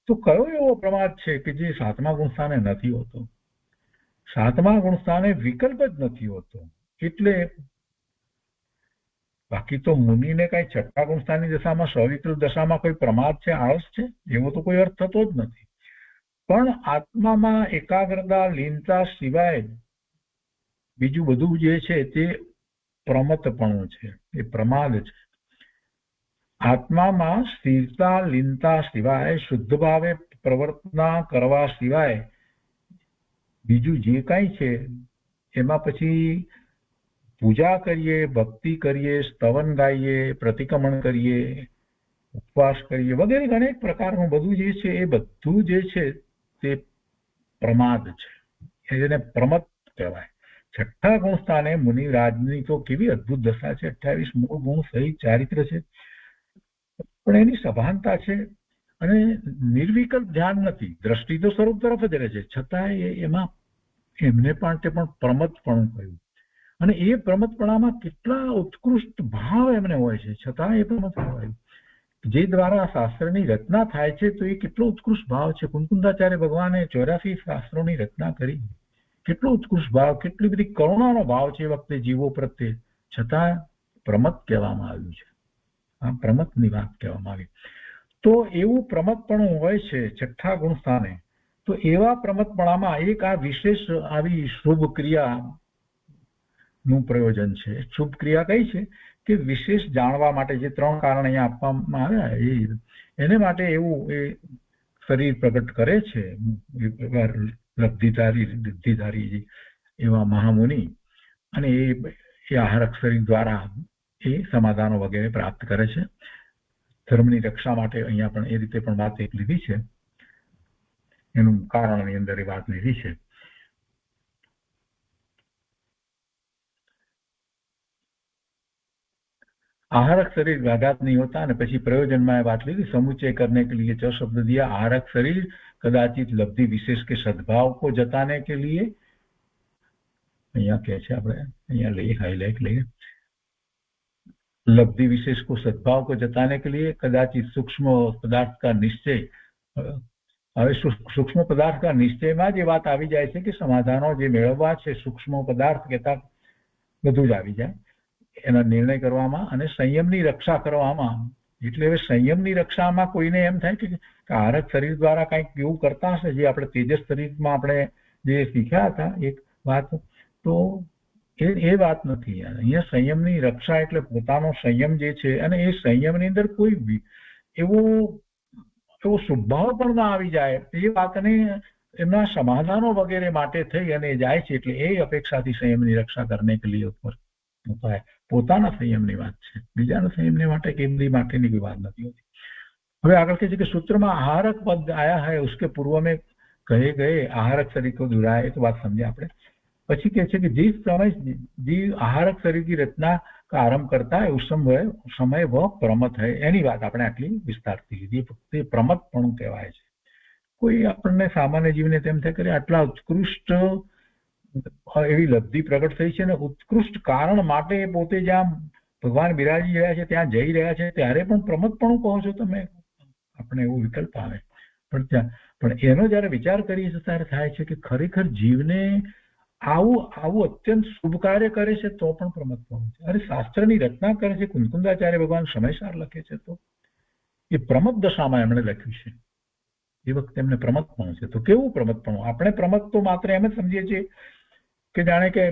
તો કયો એવો પ્રમાદ છે કે જે સાતમા ગુણસ્થાને નથી હોતો? સાતમા ગુણસ્થાને વિકલ્પ જ નથી હોતો. એટલે બાકી તો મુનિને કઈ છઠ્ઠા ગુણસ્થાનની દશામાં, સ્વવિકલ્પ દશામાં કોઈ પ્રમાદ છે, આળસ છે, એવો તો કોઈ અર્થ થતો જ નથી. પણ આત્મામાં એકાગ્રતા, લીનતા સિવાય બીજું બધું જે છે તે પ્રમત્તપણું છે, એ પ્રમાદ છે. આત્મામાં સ્થિરતા, લીનતા સિવાય, શુદ્ધ ભાવે પ્રવર્તના કરવા સિવાય બીજું જે કાંઈ છે એમાં પછી પૂજા કરીએ, ભક્તિ કરીએ, સ્તવન ગાઈએ, પ્રતિક્રમણ કરીએ, ઉપવાસ કરીએ વગેરે અનેક પ્રકારનું બધું જે છે એ બધું જે છે તે પ્રમાદ છે, એને પ્રમત્ત કહેવાય. છઠ્ઠા ગુણસ્થાને મુનિરાજની તો કેવી અદભુત દશા છે. 28 મૂળ ગુણ સહિત ચારિત્ર છે, પણ એની સભાનતા છે અને નિર્વિકલ્પ ધ્યાન નથી. દ્રષ્ટિ તો સ્વરૂપ તરફ જ રહે છે, છતાં એમાં એમને પણ તે પણ પ્રમત્તપણું કહ્યું. અને એ પ્રમત્તપણામાં કેટલા ઉત્કૃષ્ટ ભાવ એમને હોય છે, છતાં એ પ્રમત્ત કહેવાયું. જે દ્વારા શાસ્ત્રની રચના થાય છે તો એ કેટલો ઉત્કૃષ્ટ ભાવ છે. કુંકુંદાચાર્ય ભગવાને 84 શાસ્ત્રોની રચના કરી. કેટલો ઉત્કૃષ્ટ ભાવ, કેટલી બધી કરુણાનો ભાવ છે એ વખતે જીવો પ્રત્યે, છતાં પ્રમત્ત કહેવામાં આવ્યું છે. આ પ્રમત્તની વાત કહેવામાં આવી. તો એવું પ્રમત્તપણું હોય છે છઠ્ઠા ગુણસ્થાને. તો એવા પ્રમત્તપણામાં એક આ વિશેષ આવી શુભ ક્રિયાનું પ્રયોજન છે. શુભ ક્રિયા કઈ છે કે વિશેષ જાણવા માટે જે 3 કારણ અહીંયા આપવામાં આવ્યા એને માટે એવું એ શરીર પ્રગટ કરે છે લબ્ધિધારી એવા મહામુનિ. અને એ આહારક શરીર દ્વારા એ સમાધાનો વગેરે પ્રાપ્ત કરે છે. ધર્મની રક્ષા માટે અહીંયા પણ એ રીતે પણ વાત એક લીધી છે, એનું કારણની અંદર એ વાત લીધી છે. आहारक शरीर व्याघात नहीं होता, અને પછી પ્રયોજનમાં વાત લીધી, समुच्चय करने के लिए जो शब्द दिया, आहारक शरीर कदाचित लब्धि विशेष के सद्भाव को जताने के लिए, અહીંયા કહે છે આપણે અહીંયા લઈએ હાઈલાइट લઈએ, लब्धि विशेष को सद्भाव को जताने के लिए कदाचित सूक्ष्म पदार्थ का निश्चय. હવે સૂક્ષ્મ પદાર્થ કા નિશ્ચયમાં જે વાત આવી જાય છે કે સમાધાનો જે મેળવવા છે સૂક્ષ્મ પદાર્થ કહેતા બધું જ આવી જાય એના નિર્ણય કરવામાં અને સંયમની રક્ષા કરવામાં. એટલે હવે સંયમની રક્ષામાં કોઈને એમ થાય કે આહારક શરીર દ્વારા કંઈક એવું કરતા હશે જે આપણે તેજસ શરીરમાં આપણે જે શીખ્યા હતા એક વાત, તો એ વાત નથી. અહીંયા સંયમની રક્ષા એટલે પોતાનો સંયમ જે છે, અને એ સંયમની અંદર કોઈ એવો શુભભાવ પણ ના આવી જાય, એ વાતને એમના સમાધાનો વગેરે માટે થઈ અને જાય છે. એટલે એ અપેક્ષાથી સંયમની રક્ષા કરને કે લીએ ઉપર પોતાના સંયમની વાત છે, બીજાના સંયમને માટે કે એમની માટેની કોઈ વાત નથી હોતી. હવે આગળ કહે છે કે સૂત્રમાં आहारक पद आया है, उसके पूर्व में कहे गए आहारक शरीर को दुहराया. तो बात समझे આપણે. પછી કહે છે કે जिस समय जीव आहारक शरीर की रचना આરંભ કરતા है उस समय वह प्रमथ है એની વાત આપણે આટલી વિસ્તારથી લીધી ફક્ત પ્રમથપણું કહેવાય છે કોઈ આપણને સામાન્ય જીવને તેમ થાય કે આટલા ઉત્કૃષ્ટ એવી લબ્ધિ પ્રગટ થઈ છે ને ઉત્કૃષ્ટ કારણ માટે પોતે જ્યાં ભગવાન બિરાજી રહ્યા છે ત્યાં જઈ રહ્યા છે ત્યારે પણ પ્રમથપણું કહો છો તમે આપણે એવો વિકલ્પ આવે પણ એનો જયારે વિચાર કરીએ છીએ ત્યારે થાય છે કે ખરેખર જીવને આવું અત્યંત શુભ કાર્ય કરે છે તો પણ પ્રમથપણું છે અરે શાસ્ત્રની રચના કરે છે કુંકુંદાચાર્ય ભગવાન સમયસાર લખે છે તો એ પ્રમથ દશામાં એમણે લખ્યું છે એ વખતે એમને પ્રમથપણું છે તો કેવું પ્રમથપણું આપણે પ્રમથ તો માત્ર એમ જ સમજીએ છીએ કે જાણે કે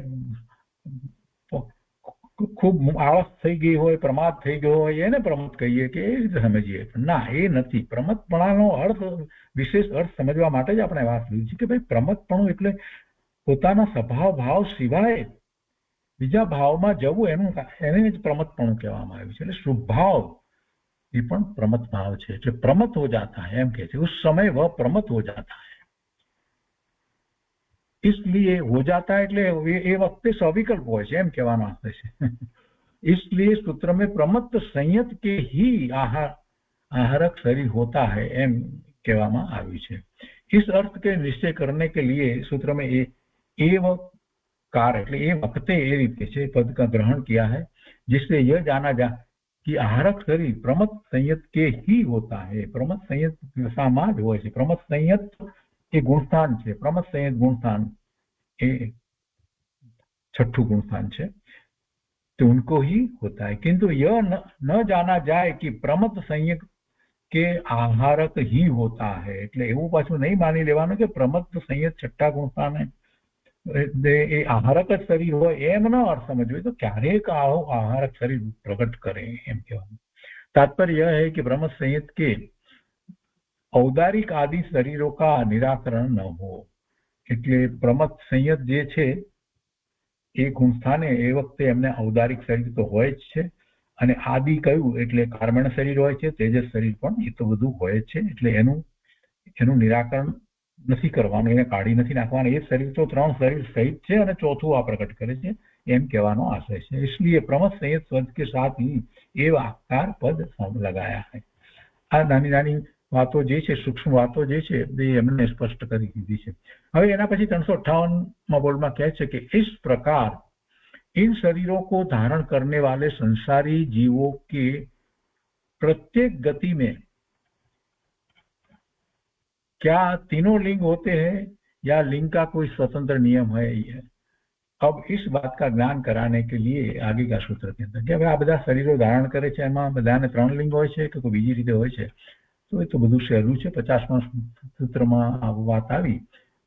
ખૂબ આળસ થઈ ગઈ હોય પ્રમાદ થઈ ગયો હોય એને પ્રમથ કહીએ કે એ રીતે સમજીએ પણ ના એ નથી પ્રમથપણાનો અર્થ વિશેષ અર્થ સમજવા માટે જ આપણે વાત લીધી છે કે ભાઈ પ્રમથપણું એટલે પોતાના સ્વભાવ ભાવ સિવાય બીજા ભાવમાં જવું એને જ પ્રમથપણું કહેવામાં આવ્યું છે એટલે શુભ ભાવ ये पण प्रमथ भाव है એટલે प्रमथ हो जाता है एम कहते उस समय वह प्रमथ हो जाता है इसलिए हो जाता है એટલે એ વખતે સવિકલ્પ હોય છે એમ કહેવાનો આશય છે इसलिए सूत्र में प्रमत्त संयत के ही आहारक शरीर होता है एम કહેવામાં આવ્યું છે इस अर्थ के निश्चय करने के लिए सूत्र में एव कार એટલે એ વખતે એ રીતે છે પદ का ग्रहण किया है जिससे यह जाना जा कि आहारक शरीर प्रमथ संयत के ही होता है प्रमथ संयत दशाમાં જ હોય છે प्रमथ संयत એ ગુણસ્થાન છે प्रमथ संयत गुणस्थान એ छठू गुणस्थान છે तो उनको ही होता है किंतु यह न जाना जाए कि प्रमथ संयत के आहारक ही होता है એટલે એવું પાછું નહીં માની લેવાનું કે પ્રમથ સંયત છઠ્ઠા ગુણસ્થાન એ આહારક જ શરીર હોય એમ ન અર્થ સમજવું તો ક્યારેક આહારક શરીર પ્રગટ કરે એમ કહેવાનું तात्पर्य यह है कि ब्रह्म संयत के औदारिक आदि शरीरों का निराकरण न हो એટલે પ્રમથ સંયત જે છે એ ગુણસ્થાને એ વખતે એમને ઔદારિક શરીર તો હોય જ છે અને આદિ કયું એટલે કાર્બન શરીર હોય છે તેજસ શરીર પણ એ તો બધું હોય જ છે એટલે એનું નિરાકરણ નથી કરવાનું એને કાઢી નથી નાખવાનું એ શરીર તો ત્રણ શરીર સહિત છે અને ચોથું આ પ્રकट કરે છે એમ કહેવાનો આશય છે इसलिए प्रमथ संयत शब्द के साथ ही एव आकार पद लगाया है આ નાની નાની વાતો જે છે સૂક્ષ્મ વાતો જે છે એ એમને સ્પષ્ટ કરી દીધી છે હવે એના પછી 358માં બોર્ડમાં કહે છે કે इस प्रकार इन शरीरों को धारण करने वाले संसारी जीवों के प्रत्येक गति में क्या तीनों लिंग होते हैं या लिंग का कोई स्वतंत्र नियम है अब इस बात का ज्ञान कराने के लिए आगे का सूत्र के अंदर कि आ બધા શરીરો ધારણ કરે છે એમાં બધાને ત્રણ લિંગ હોય છે કે કોઈ બીજી રીતે હોય છે તો એ તો બધું સહેલું છે 50મા સૂત્રમાં આ વાત આવી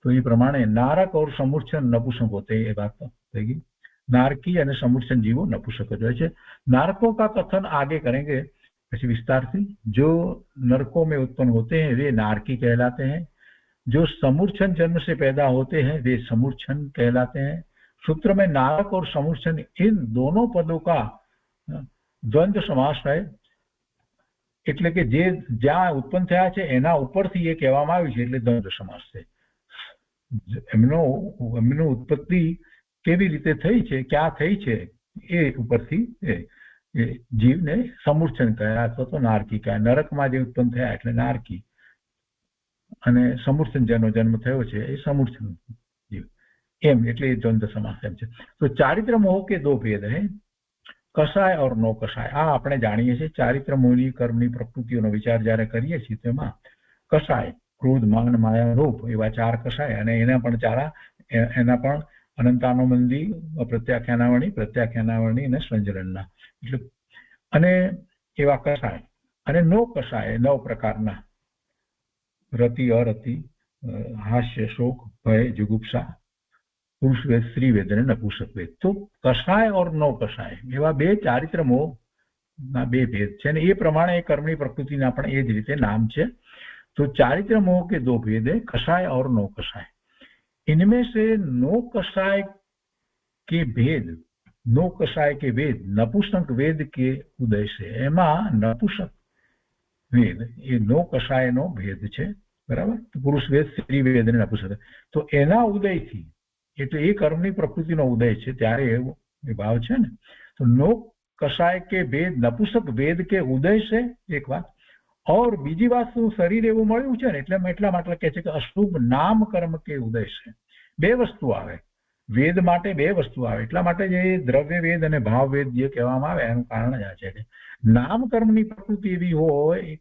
તો એ પ્રમાણે નારક और समूर्छन नपुंसक होते हैं ये बात થઈ ગઈ नारकी और समूर्छन जीवो नपुंसक जो है नारकों का कथन आगे करेंगे પછી વિસ્તારથી जो नरकों में उत्पन्न होते हैं वे नारकी कहलाते हैं जो समूर्छन जन्म से पैदा होते हैं वे समूर्छन कहलाते हैं सूत्र में नारक और समूर्छन इन दोनों पदों का द्वंद्व समास है એટલે કે જે જ્યાં ઉત્પન્ન થયા છે એના ઉપરથી એ કહેવામાં આવ્યું છે એટલે દ્વંદ્વ સમાસ છે એમનો ઉત્પત્તિ કેવી રીતે થઈ છે ક્યાં થઈ છે એ ઉપરથી જીવને સમૂર્છન કયા અથવા તો નારકી કયા નરકમાં જે ઉત્પન્ન થયા એટલે નારકી અને સમૂર્છન જેનો જન્મ થયો છે એ સમૂર્છન જીવ એમ એટલે એ દ્વંદ્વ સમાસ એમ છે તો ચારિત્ર મોહ કે દો ભેદ है કસાય और નો કસાય આ આપણે જાણીએ છીએ ચારિત્ર મોહની કર્મની પ્રકૃતિઓનો વિચાર જ્યારે કરીએ છીએ તેમાં કસાય ક્રોધ માન માયા રૂપ એવા ચાર કસાય અને એના પણ અનંતાનુબંધી પ્રત્યાખ્યાનાવરણી અને સંજલનના એટલે અને એવા કસાય અને નો કસાય 9 પ્રકારના રતિ અરતિ હાસ્ય શોક ભય જુગુપ્સા पुरुष वेद स्त्री वेद ने नपुंसक वेद तो कषाय और नौ कषाय एवं बे चारित्र मोह ना बे भेद है ने ए प्रमाणे कर्मनी प्रकृति ना पण ए ज रीते नाम है तो चारित्र मोह के दो भेद है कषाय और नौ कषाय इनमें से नो कषाय के भेद नो कषाय के वेद नपुंसक वेद के उदय से एमा नपुंसक वेद ये नो कषाय नो भेद है बराबर तो पुरुष वेद स्त्री वेद ने नपुंसक तो एना उदय थी એટલે એ કર્મની પ્રકૃતિનો ઉદય છે ત્યારે એ ભાવ છે ને તો નો कषाय के भेद नपुसक વેદ કે ઉદય છે એક વાત. और બીજી વાત શું શરીર એવું મળ્યું છે ને એટલા માટે કહે છે કે અશુભ નામ કર્મ કે ઉદય છે. બે વસ્તુ આવે વેદ માટે, બે વસ્તુ આવે. એટલા માટે જે દ્રવ્ય વેદ અને ભાવ વેદ જે કહેવામાં આવે એનું કારણ જ આ છે કે નામ કર્મની પ્રકૃતિ એવી હોય,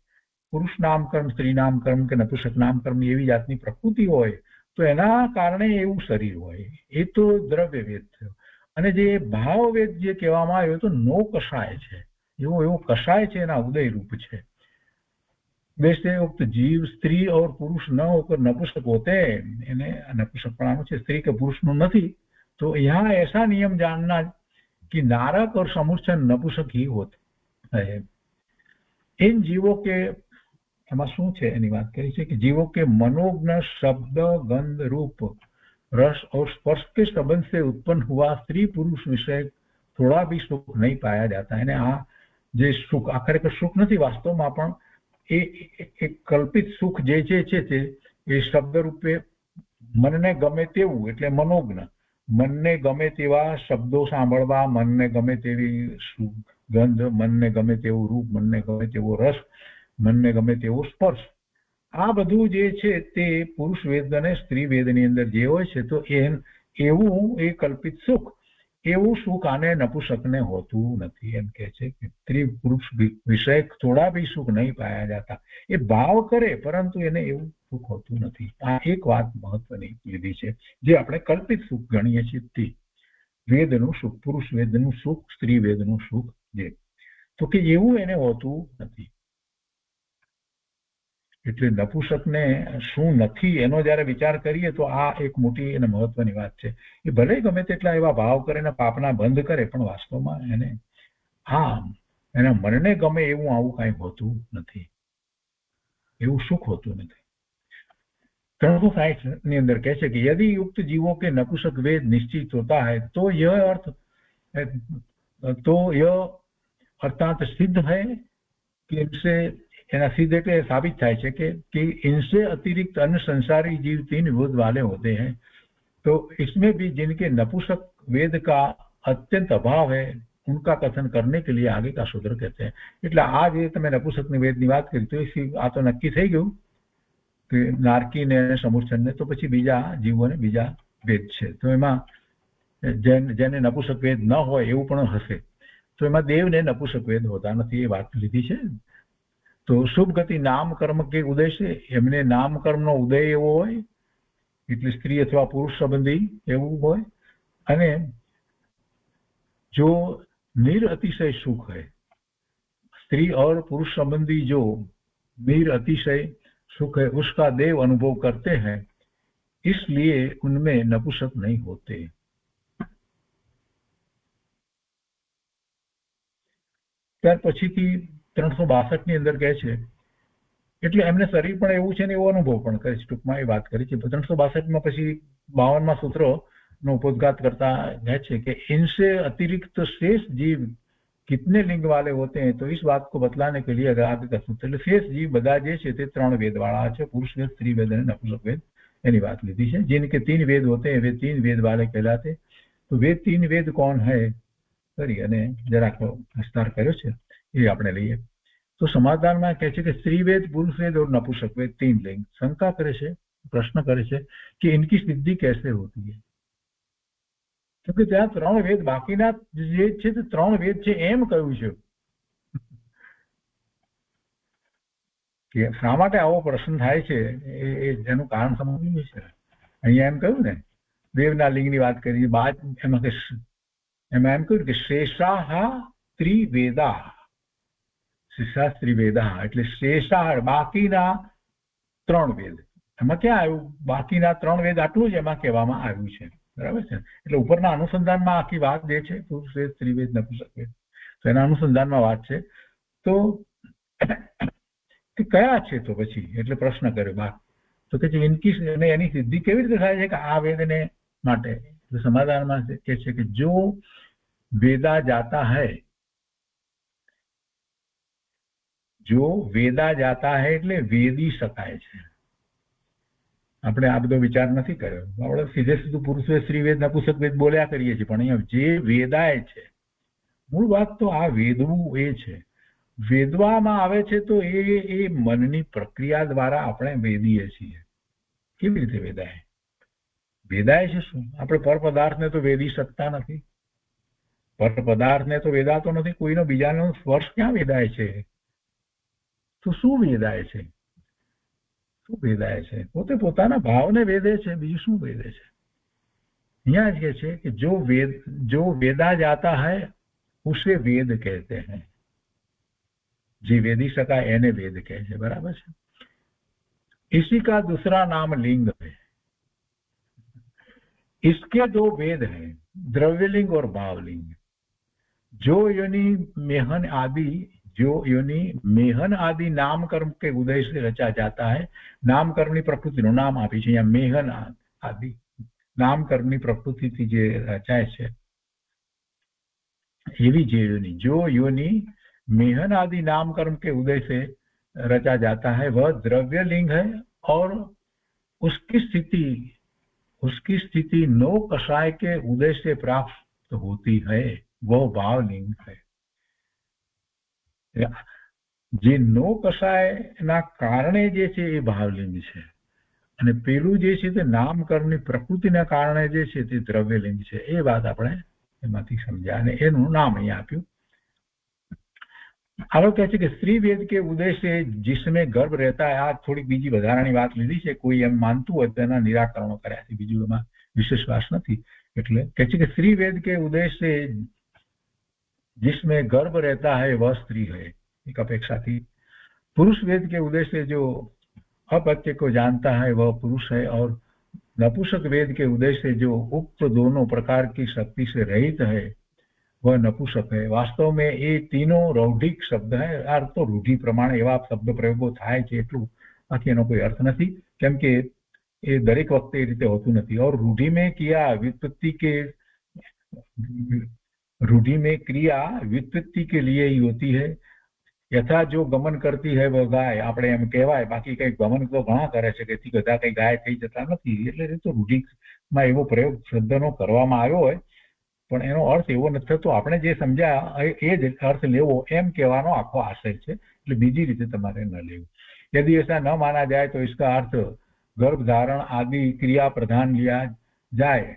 પુરુષ નામ કર્મ, સ્ત્રી નામ કર્મ કે નપુસક નામ કર્મ એવી જાતની પ્રકૃતિ હોય તો એના કારણે એવું શરીર હોય. એ તો દ્રવ્ય વેદ થયો. અને જે ભાવ વેદ જે કહેવામાં આવ્યો તો નો કષાય છે, એવો કષાય છે, એના ઉદય રૂપ છે. वैसे उक्त जीव स्त्री और पुरुष न होकर नपुंसक होते हैं, इन्हें नपुंसकपणानु છે, स्त्री के पुरुष નું નથી. तो यहाँ ऐसा नियम जानना कि नारक और समुच्चन नपुंसक ही होते हैं. इन जीवों के એમાં શું છે એની વાત કરી છે કે जीवों के मनोज्ञ शब्द गंध रूप रस और स्पर्श के संबंध से उत्पन्न हुआ स्त्री पुरुष विषय थोड़ा भी सुख नहीं पाया जाता. એને આ જે સુખ આખરે સુખ નથી વાસ્તવમાં, પણ એક કલ્પિત સુખ જે છે તે એ શબ્દ રૂપે મનને ગમે તેવું, એટલે મનોજ્ઞ, મનને ગમે તેવા શબ્દો સાંભળવા, મનને ગમે તેવી ગંધ, મનને ગમે તેવું રૂપ, મનને ગમે તેવો રસ, મનને ગમે તેવો સ્પર્શ, આ બધું જે છે તે પુરુષ વેદ અને સ્ત્રી વેદની અંદર જે હોય છે તો એવું એ કલ્પિત સુખ, એવું સુખ આને નપુંસકને હોતું નથી. એમ કે છે કે સ્ત્રી પુરુષ વિષય થોડા ભી સુખ નહીં પાયા જાતા. એ ભાવ કરે પરંતુ એને એવું સુખ હોતું નથી. આ એક વાત મહત્વની લીધી છે જે આપણે કલ્પિત સુખ ગણીએ છીએ તે વેદનું સુખ, પુરુષ વેદનું સુખ, સ્ત્રી વેદનું સુખ, જે તો કે એવું એને હોતું નથી. એટલે નપુંસકને શું નથી એનો જયારે વિચાર કરીએ તો આ એક મોટી અને મહત્વની વાત છે. એ ભલે ગમે તેટલા એવા ભાવ કરે ને પાપના બંધ કરે, પણ વાસ્તવમાં એને એના મનને ગમે એવું આવું કઈ હોતું નથી, એવું સુખ હોતું નથી. 360 ની અંદર કહે છે કે यदि युक्त जीवों के नपुंसक वेद निश्चित होता है तो यह अर्थात सिद्ध है कि इनसे एना सिद्ध એટલે साबित થાય છે कि इनसे अतिरिक्त अन्य संसारी जीव 3 विरोध वाले होते हैं, तो इसमें भी जिनके नपुंसक वेद का अत्यंत अभाव है उनका कथन करने के लिए आगे का सूत्र कहते हैं. એટલે આ જે તમે નપુંસકની વેદની વાત કરી તો આ તો નક્કી થઈ ગયું કે નારકીને સમુચ્છનને, તો પછી બીજા જીવોને બીજા વેદ છે. તો એમાં જેને નપુંસક વેદ ન હોય એવું પણ હશે, તો એમાં દેવને નપુંસક વેદ હોતા નથી, એ વાત લીધી છે. તો શુભ ગતિ નામ કર્મ કે ઉદય છે, એમને નામ કર્મનો ઉદય એવો હોય, એટલે સ્ત્રી અથવા પુરુષ સંબંધી એવું હોય. અને जो निर अतिशय सुख है, स्त्री और पुरुष संबंधी जो निर अतिशय सुख है उसका देव अनुभव करते हैं, इसलिए उनमें नपुंसक नहीं होते. ત્યાર પછીથી 362 ની અંદર કહે છે એટલે એમને શરીર પણ એવું છે ને એવો અનુભવ પણ કરે છે. ટૂંકમાં એ વાત કરી છે. 362 માં પછી 52માં સૂત્રો નો उपोद्घात करता है कि इनसे अतिरिक्त शेष जीव कितने लिंग वाले होते हैं, तो इस बात को बतलाने के लिए अगर आगे का सूत्र शेष जीव બધા જે છે તે 3 વેદ વાળા છે, પુરુષ वेद, स्त्री वेद અને નપુંસક વેદ, એની વાત લીધી છે. जिनके 3 वेद होते हैं वे 3 वेद वाले कहलाते. तो वे 3 वेद कौन है કરી અને જરાક વિસ્તાર કર્યો છે એ આપણે લઈએ. તો સમાધાનમાં કહે છે કે સ્ત્રી વેદ, પુરુષ વેદ और नपुंसक वेद 3 लिंग. शंका करे છે, प्रश्न करे છે कि इनकी सिद्धि कैसे होती है, क्योंकि ત્યાં 3 વેદ બાકીના જે છે તે 3 વેદ છે એમ કહ્યું છે કે શા માટે આવો પ્રશ્ન થાય છે, એનું કારણ સમજવું છે. અહીંયા એમ કહ્યું ને દેવના લિંગની વાત કરી, બાદ એમાં એમ કહ્યું કે શેષાહ ત્રિવેદા, શેષા ત્રિવેદા એટલે શેષા બાકીના 3 વેદ. એમાં ક્યાં આવ્યું બાકીના 3 વેદ, આટલું જ એમાં કહેવામાં આવ્યું છે. બરાબર છે. એટલે ઉપરના અનુસંધાનમાં આખી વાત જે છે પુરુષ વેદ, સ્ત્રી વેદ, નપુંસક વેદ, તો એના અનુસંધાનમાં વાત છે. તો કયા છે તો પછી એટલે પ્રશ્ન કર્યો બાદ, તો કે ઇનકી એની સિદ્ધિ કેવી રીતે થાય છે કે આ વેદને માટે. સમાધાનમાં કહે છે કે જો વેદા જાતા હૈ, જો વેદા જાતા હૈ એટલે વેદી શકાય છે. આપણે આ બધો વિચાર નથી કર્યો, આપણે સીધે સીધું પુરુષ વેદ, સ્ત્રી વેદ, નપુંસક વેદ બોલ્યા કરીએ છીએ, પણ અહીંયા જે વેદાય છે, મૂળ વાત તો આ વેદવું એ છે. વેદવામાં આવે છે તો એ મનની પ્રક્રિયા દ્વારા આપણે વેદીએ છીએ. કેવી રીતે વેદાય? વેદાય છે શું? આપણે પર પદાર્થને તો વેદી શકતા નથી. પર પદાર્થને તો વેદાતો નથી. કોઈનો બીજાનો સ્પર્શ ક્યાં વેદાય છે? તો શું વેદાય છે? શું વેદાય છે? પોતે પોતાના ભાવને વેદે છે, બીજું શું વેદે છે? यहाँ ये है कि जो वेदा जाता है उसे वेद कहते हैं. जी वेदी सका एने वेद कहते हैं. बराबर है. इसी का दूसरा नाम लिंग है. इसके दो वेद हैं, द्रव्यलिंग और भावलिंग. जो योनि मेहन आदि नाम कर्म के उदय से रचा जाता है. नाम कर्मनी प्रकृति નું નામ આપી છે. અહીંયા મેહન આદि નામ કર્મની પ્રકૃતિથી જે રચાય છે એવી જે योनि, जो योनि मेहन आदि नाम कर्म के उदय से रचा जाता है वह द्रव्यलिंग है और उसकी स्थिति नो कषाय के उदय से प्राप्त होती है, वह भावलिंग है. જે નો કષાયના કારણે જે છે એ ભાવલિંગ છે અને પેલું જે છે તે નામકર્મની પ્રકૃતિના કારણે જે છે તે દ્રવ્યલિંગ છે. એ વાત આપણે એમાંથી સમજ્યા અને એનું નામ અહીંયા આપ્યું. આગળ કહે છે કે સ્ત્રી વેદ કે ઉદય से जिसमें गर्भ रहता है. આ થોડીક બીજી વધારાની વાત લીધી છે. કોઈ એમ માનતું હોય તો એના નિરાકરણો કર્યા છે, બીજું એમાં વિશેષ વાત નથી. એટલે કહે છે કે સ્ત્રી वेद के उदय से जिसमें गर्भ रहता है वह स्त्री है. एक अपेक्षा थी. पुरुष वेद के उदय से जो अपत्य को जानता है वह पुरुष है और नपुंसक वेद के उदय से जो उक्त दोनों प्रकार की शक्ति से रहित है वह नपुंसक है. वास्तव में ये तीनों रौढ़िक शब्द है. अर्थ तो रूढ़ि प्रमाणे एवा शब्द प्रयोगो थाय छे એટલું, બાકી એનો કોઈ અર્થ નથી, કેમ કે એ દરેક વખતે એ રીતે હોતું નથી. और रूढ़ि में किया व्युत्पत्ति के लिए ही होती है. यथा जो गमन करती है वो गाय. આપણે એમ કહેવાય, બાકી કઈ ગમન તો ઘણા કરે છે, તેથી બધા કઈ ગાય થઈ જતા નથી. એટલે તો રૂઢિમાં એવો પ્રયોગ શબ્દનો કરવામાં આવ્યો હોય પણ એનો અર્થ એવો નથી થતો. આપણે જે સમજ્યા એ જ અર્થ લેવો એમ કહેવાનો આખો આશય છે. એટલે બીજી રીતે તમારે ન લેવું. यदि ऐसा न माना जाए तो इसका अर्थ गर्भ धारण आदि क्रिया प्रधान लिया जाए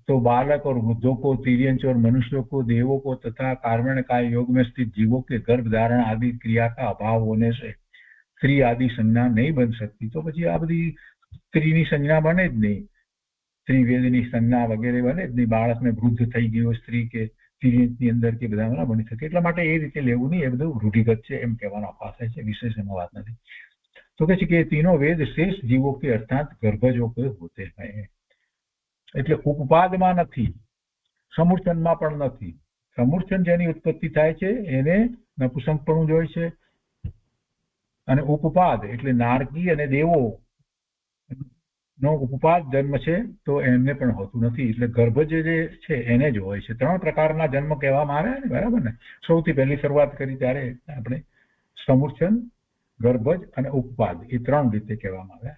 तो बालक और वृद्धों को, तिर्यंच और मनुष्यों को, देवों को तथा कार्बणकाय योग में स्थित जीवों के गर्भ धारण आदि क्रिया का अभाव होने से स्त्री आदि संज्ञा नहीं बन सकती. तो પછી આ બધી સ્ત્રીની સંજ્ઞા બને જ નહીં, સ્ત્રી વેદની સંજ્ઞા વગેરે બને જ નહીં. બાળકને વૃદ્ધ થઈ ગયો સ્ત્રી કે તિર્યંચની અંદર કે બધા ના બની શકે. એટલા માટે એ રીતે લેવું નહીં. એ બધું રૂઢિગત છે એમ કહેવાનો અપાશે છે, વિશેષ એમાં વાત નથી. तो કહે છે કે तीनों वेद शेष जीवों के अर्थात गर्भजों के होते हैं. એટલે ઉપપાદમાં નથી, સમૂર્છનમાં પણ નથી. સમૂર્છન જેની ઉત્પત્તિ થાય છે એને નપુંસકપણું જ હોય છે અને ઉપપાદ એટલે નારકી અને દેવો નો ઉપપાદ જન્મ છે તો એમને પણ હોતું નથી. એટલે ગર્ભજ જે છે એને જ હોય છે. ત્રણ પ્રકારના જન્મ કહેવામાં આવે ને, બરાબર ને. સૌથી પહેલી શરૂઆત કરી ત્યારે આપણે સમૂર્છન, ગર્ભજ અને ઉપપાદ એ ત્રણ રીતે કહેવામાં આવ્યા.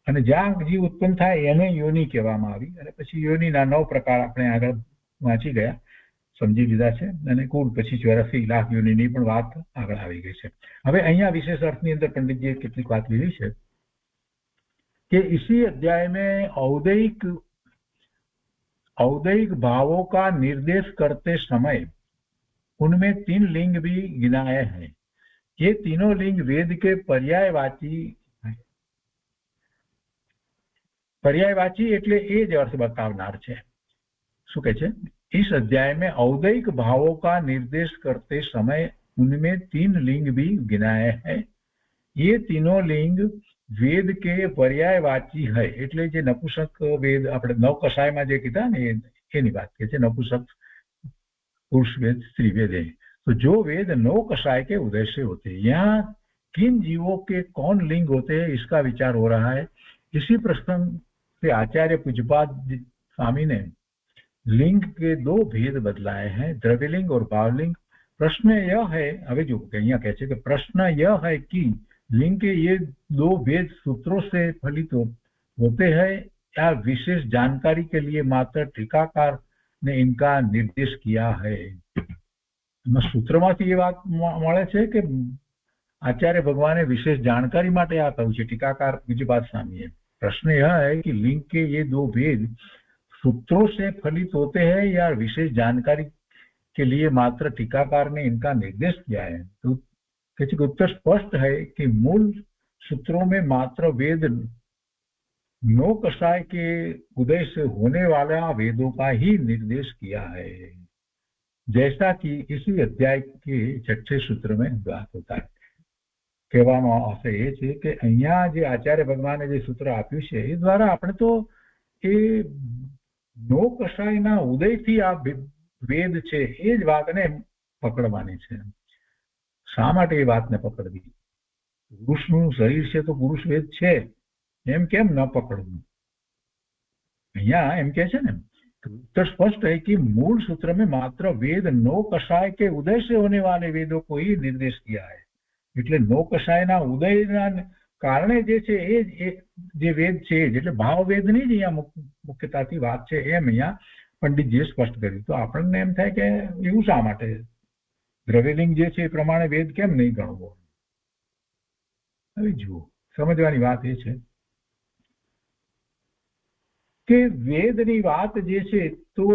અને જ્યાં જીવ ઉત્પન્ન થાય એને યોની કહેવામાં આવી. અને પછી યોનીના 9 પ્રકાર આપણે આગળ વાંચી ગયા, સમજી લીધા છે. અને કુલ પછી 84 લાખ યોનીની પણ વાત આગળ આવી ગઈ છે. હવે અહીંયા વિશેષ અર્થની અંદર પંડિતજીએ કેટલીક વાત લીધી છે कि इसी अध्याय में औदैहिक भावों का निर्देश करते समय उनमें 3 लिंग भी गिनाए हैं. ये तीनों लिंग वेद के पर्यायवाची એટલે એ જ અર્થ બતાવનાર છે. શું કહે છે? इस अध्याय में औदैहिक भावों का निर्देश करते समय उनमें 3 लिंग भी गिनाए हैं. ये तीनों लिंग વેદ કે પર્યાયવાચી है. એટલે જે નપુંસક વેદ આપણે નવ કષાયમાં જે કીધા ને એની વાત કે છે. નપુંસક પુરુષ वेद, स्त्री वेद है. तो जो वेद 9 कषाय के उदय से होते हैं, यहाँ किन जीवों के कौन लिंग होते हैं इसका विचार हो रहा है. इसी प्रश्न से आचार्य पूज्यपाद स्वामी ने लिंग के 2 भेद बदलाए हैं, द्रव्यलिंग और भावलिंग. प्रश्न यह है, હવે જો અહીંયા કહે છે કે પ્રશ્ન यह है कि लिंग के ये 2 भेद सूत्रों से फलित होते हैं या विशेष जानकारी के लिए मात्र टीकाकार ने इनका निर्देश किया है. એમાં સૂત્રમાંથી એ વાત મળે છે કે आचार्य भगवान ने विशेष जानकारी માટે આ કહ્યું છે। टीकाकार બીજી बात सामने प्रश्न यह है कि लिंग के ये दो भेद सूत्रों से फलित होते हैं या विशेष जानकारी के लिए मात्र टीकाकार ने इनका निर्देश किया है। तो कहते उत्तर स्पष्ट है कि मूल सूत्रों में मात्र वेद नो कषाय के उदय से होने वाला वेदों का ही निर्देश किया है, जैसा कि इसी अध्याय के 6ठे सूत्र में बात होता है। કહેવાનો આશય એ છે કે અહીંયા જે આચાર્ય ભગવાને જે સૂત્ર આપ્યું છે એ દ્વારા આપણે તો એ નો કષાયના ઉદયથી આ વેદ છે એ જ વાતને પકડવાની છે। શા માટે એ વાતને પકડવી? પુરુષનું શરીર છે તો પુરુષ વેદ છે એમ કેમ ન પકડવું? અહીંયા એમ કે છે ને उत्तर स्पष्ट है कि मूल सूत्र में मात्र वेद नो कषाय के उदय से होने वाले वेदों को ही निर्देश किया है। એટલે નો કષાયના ઉદયના કારણે જે છે એ જે વેદ છે એટલે ભાવ વેદની જ અહીંયા મુખ્યતાથી વાત છે એમ અહીંયા પંડિતજીએ સ્પષ્ટ કર્યું। તો આપણને એમ થાય કે એવું શા માટે દ્રવ્યલિંગ જે છે એ પ્રમાણે વેદ કેમ નહીં ગણવો? હવે જુઓ, સમજવાની વાત એ છે કે વેદની વાત જે છે તો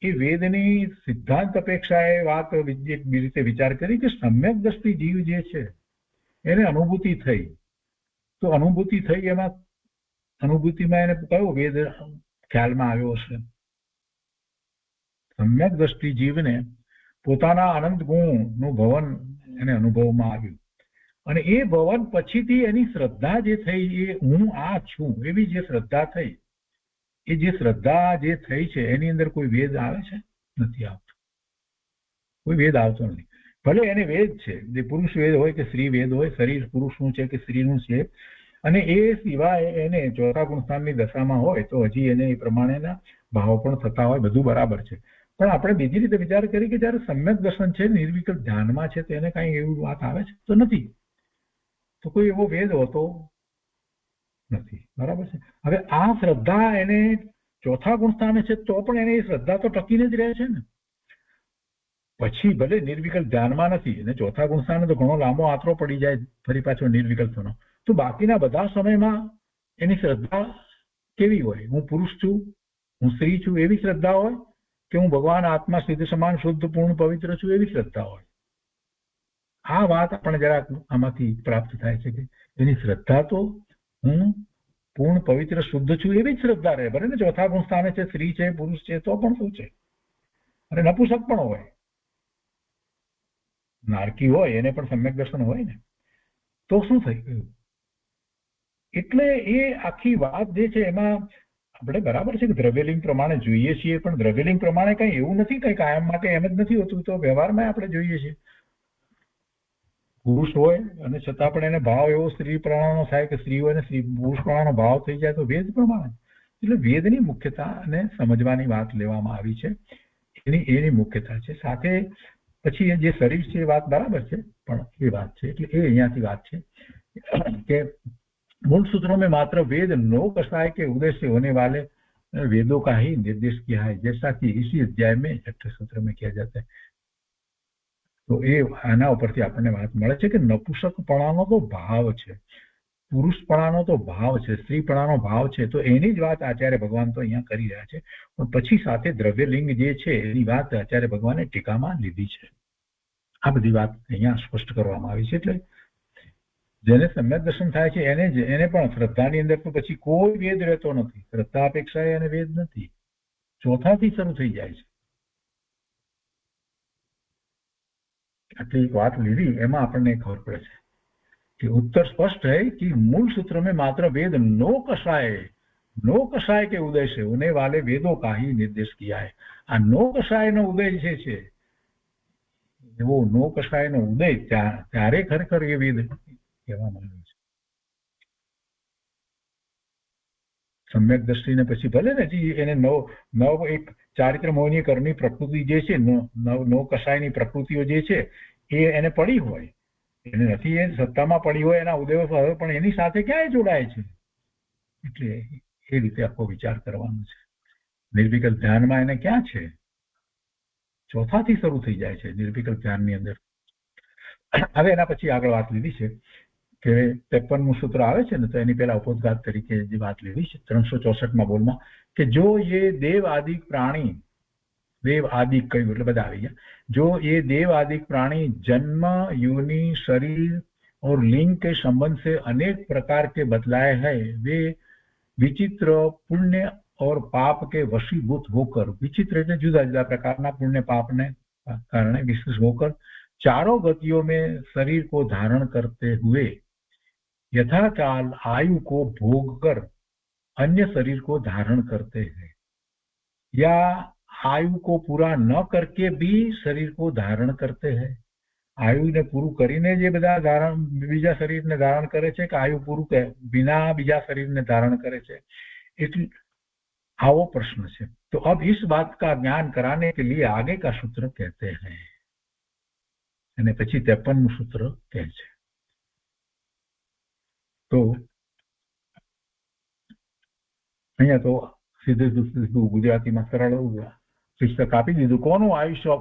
એ વેદની સિદ્ધાંત અપેક્ષાએ વાત બીજી રીતે વિચાર કરી કે સમ્યક દ્રષ્ટિ જીવ જે છે એને અનુભૂતિ થઈ, તો અનુભૂતિ થઈ એમાં અનુભૂતિમાં એને કયો વેદ ખ્યાલમાં આવ્યો હશે? સમ્યક દ્રષ્ટિ જીવને પોતાના અનંત ગુણનું ભવન એને અનુભવમાં આવ્યું અને એ ભવન પછીથી એની શ્રદ્ધા જે થઈ એ હું આ છું એવી જે શ્રદ્ધા થઈ, એ જે શ્રદ્ધા જે થઈ છે એની અંદર કોઈ વેદ આવે છે? નથી આવતો, કોઈ વેદ આવતો નથી। ભલે એને વેદ છે, જે પુરુષ વેદ હોય કે સ્ત્રી વેદ હોય, શરીર પુરુષનું છે કે સ્ત્રીનું છે, અને એ સિવાય એને ચોથા ગુણસ્થાનની દશામાં હોય તો હજી એને એ પ્રમાણેના ભાવ પણ થતા હોય, બધું બરાબર છે। પણ આપણે બીજી રીતે વિચાર કરી કે જયારે સમ્યક દર્શન છે, નિર્વિકલ્પ ધ્યાનમાં છે, તો એને કઈ એવી વાત આવે છે તો નથી, તો કોઈ એવો વેદ હોતો નથી, બરાબર છે। હવે આ શ્રદ્ધા એને ચોથા ગુણસ્થાને છે તો પણ એને એ શ્રદ્ધા તો ટકીને જ રહે છે ને। પછી ભલે નિર્વિકલ્પ ધ્યાનમાં નથી અને ચોથા ગુણસ્થાને તો ઘણો લાંબો આતરો પડી જાય ફરી પાછો નિર્વિકલ્પનો, તો બાકીના બધા સમયમાં એની શ્રદ્ધા કેવી હોય? હું પુરુષ છું, હું સ્ત્રી છું એવી શ્રદ્ધા હોય કે હું ભગવાન આત્મા સિદ્ધ સમાન શુદ્ધ પૂર્ણ પવિત્ર છું એવી શ્રદ્ધા હોય? આ વાત આપણે જરાક આમાંથી પ્રાપ્ત થાય છે કે એની શ્રદ્ધા તો હું પૂર્ણ પવિત્ર શુદ્ધ છું એવી જ શ્રદ્ધા રહે, ભલે ને ચોથા ગુણ સ્થાને છે, સ્ત્રી છે, પુરુષ છે, તો પણ શું છે, અને નપુસક પણ હોય, નારકી હોય એને પણ સમ્યક દર્શન હોય ને, તો શું થઈ ગયું? એટલે એ આખી વાત જે છે એમાં આપણે બરાબર છે કે દ્રવ્યલિંગ પ્રમાણે જોઈએ છીએ, પણ દ્રવ્યલિંગ પ્રમાણે કઈ એવું નથી, કઈ કાયમ માટે એમ જ નથી હોતું, તો વ્યવહારમાં આપણે જોઈએ છીએ પુરુષ હોય અને છતાં પણ એને ભાવ એવો સ્ત્રી પ્રમાણનો થાય કે સ્ત્રી હોય ને પુરુષ પ્રમાણનો ભાવ થઈ જાય તો વેદ પ્રમાણે, એટલે વેદની મુખ્યતા અને સમજવાની વાત લેવામાં આવી છે, એની મુખ્યતા છે। સાથે પછી જે શરીર છે એ વાત બરાબર છે, પણ એ વાત છે એટલે એ અહીંયાથી વાત છે કે मूल सूत्रों में मात्र वेद नो कषाय के उदय से होने वाले वेदों का ही निर्देश किया है, जैसा कि इसी अध्याय में 6ठे सूत्र में किया जाता है। तो એ આના ઉપરથી આપણને વાત મળે છે કે નપુસકપણાનો તો ભાવ છે, પુરુષપણાનો તો ભાવ છે, સ્ત્રીપણાનો ભાવ છે, તો એની જ વાત આચાર્ય ભગવાન તો અહીંયા કરી રહ્યા છે, પણ પછી સાથે દ્રવ્યલિંગ જે છે એની વાત આચાર્ય ભગવાને ટીકામાં લીધી છે। આ બધી વાત અહીંયા સ્પષ્ટ કરવામાં આવી છે। એટલે જેને સમ્યક દર્શન થાય છે એને પણ શ્રદ્ધાની અંદર તો પછી કોઈ વેદ રહેતો નથી, શ્રદ્ધા અપેક્ષાએ એને વેદ નથી, ચોથાથી શરૂ થઈ જાય છે। આટલી વાત લીધી એમાં આપણને ખબર પડે છે कि उत्तर स्पष्ट है कि मूल सूत्र में मात्र वेद नो कषाय के उदय से होने वाले वेदों का ही निर्देश किया है। आ नो कषाय नो उदय जे छे वो नो कषाय नो उदय त्यारे खरेखर ये वेद कहेवामां आवे छे। सम्यक दृष्टि ने पछी भले ने एने नव एक चारित्र मोहनी करनी प्रकृति जे छे, नो कषायनी प्रकृतिओ जे छे એને પડી હોય, એને નથી એ સત્તામાં પડી હોય એના ઉદયો હવે પણ એની સાથે ક્યાંય જોડાય છે, એટલે એ રીતે આખો વિચાર કરવાનો છે। નિર્વિકલ્પ ધ્યાનમાં એને ક્યાં છે, ચોથાથી શરૂ થઈ જાય છે નિર્વિકલ્પ ધ્યાનની અંદર. હવે એના પછી આગળ વાત લીધી છે કે 53મું સૂત્ર આવે છે ને, તો એની પહેલા ઉપોદ્ઘાત તરીકે જે વાત લીધી છે 364માં બોલમાં, કે જો ये देव आदिक प्राणी, देव आदिक કહ્યું એટલે બધા આવી ગયા, जो ये देव आदिक प्राणी जन्म, योनि, शरीर और लिंग के संबंध से अनेक प्रकार के बतलाए हैं, वे विचित्र पुण्य और पाप के वशीभूत होकर, विचित्र એટલે જુદા જુદા પ્રકારના પુણ્ય પાપને કારણે विशेष होकर चारों गतियों में शरीर को धारण करते हुए यथाकाल आयु को भोग कर अन्य शरीर को धारण करते हैं, या आयु को पूरा न करके भी शरीर को धारण करते हैं. આયુને પૂરું કરીને જે બધા બીજા શરીરને ધારણ કરે છે, કે આયુ પૂરું बिना બીજા શરીરને ધારણ કરે છે, એટલે આવો પ્રશ્ન છે. तो अब इस बात का ज्ञान कराने के लिए आगे का सूत्र कहते हैं, અને પછી 53મું સૂત્ર કહે છે. તો અહીંયા તો સીધું ગુજરાતીમાં સરળ પુસ્તક આપી દીધું. કોનું આયુષ્ય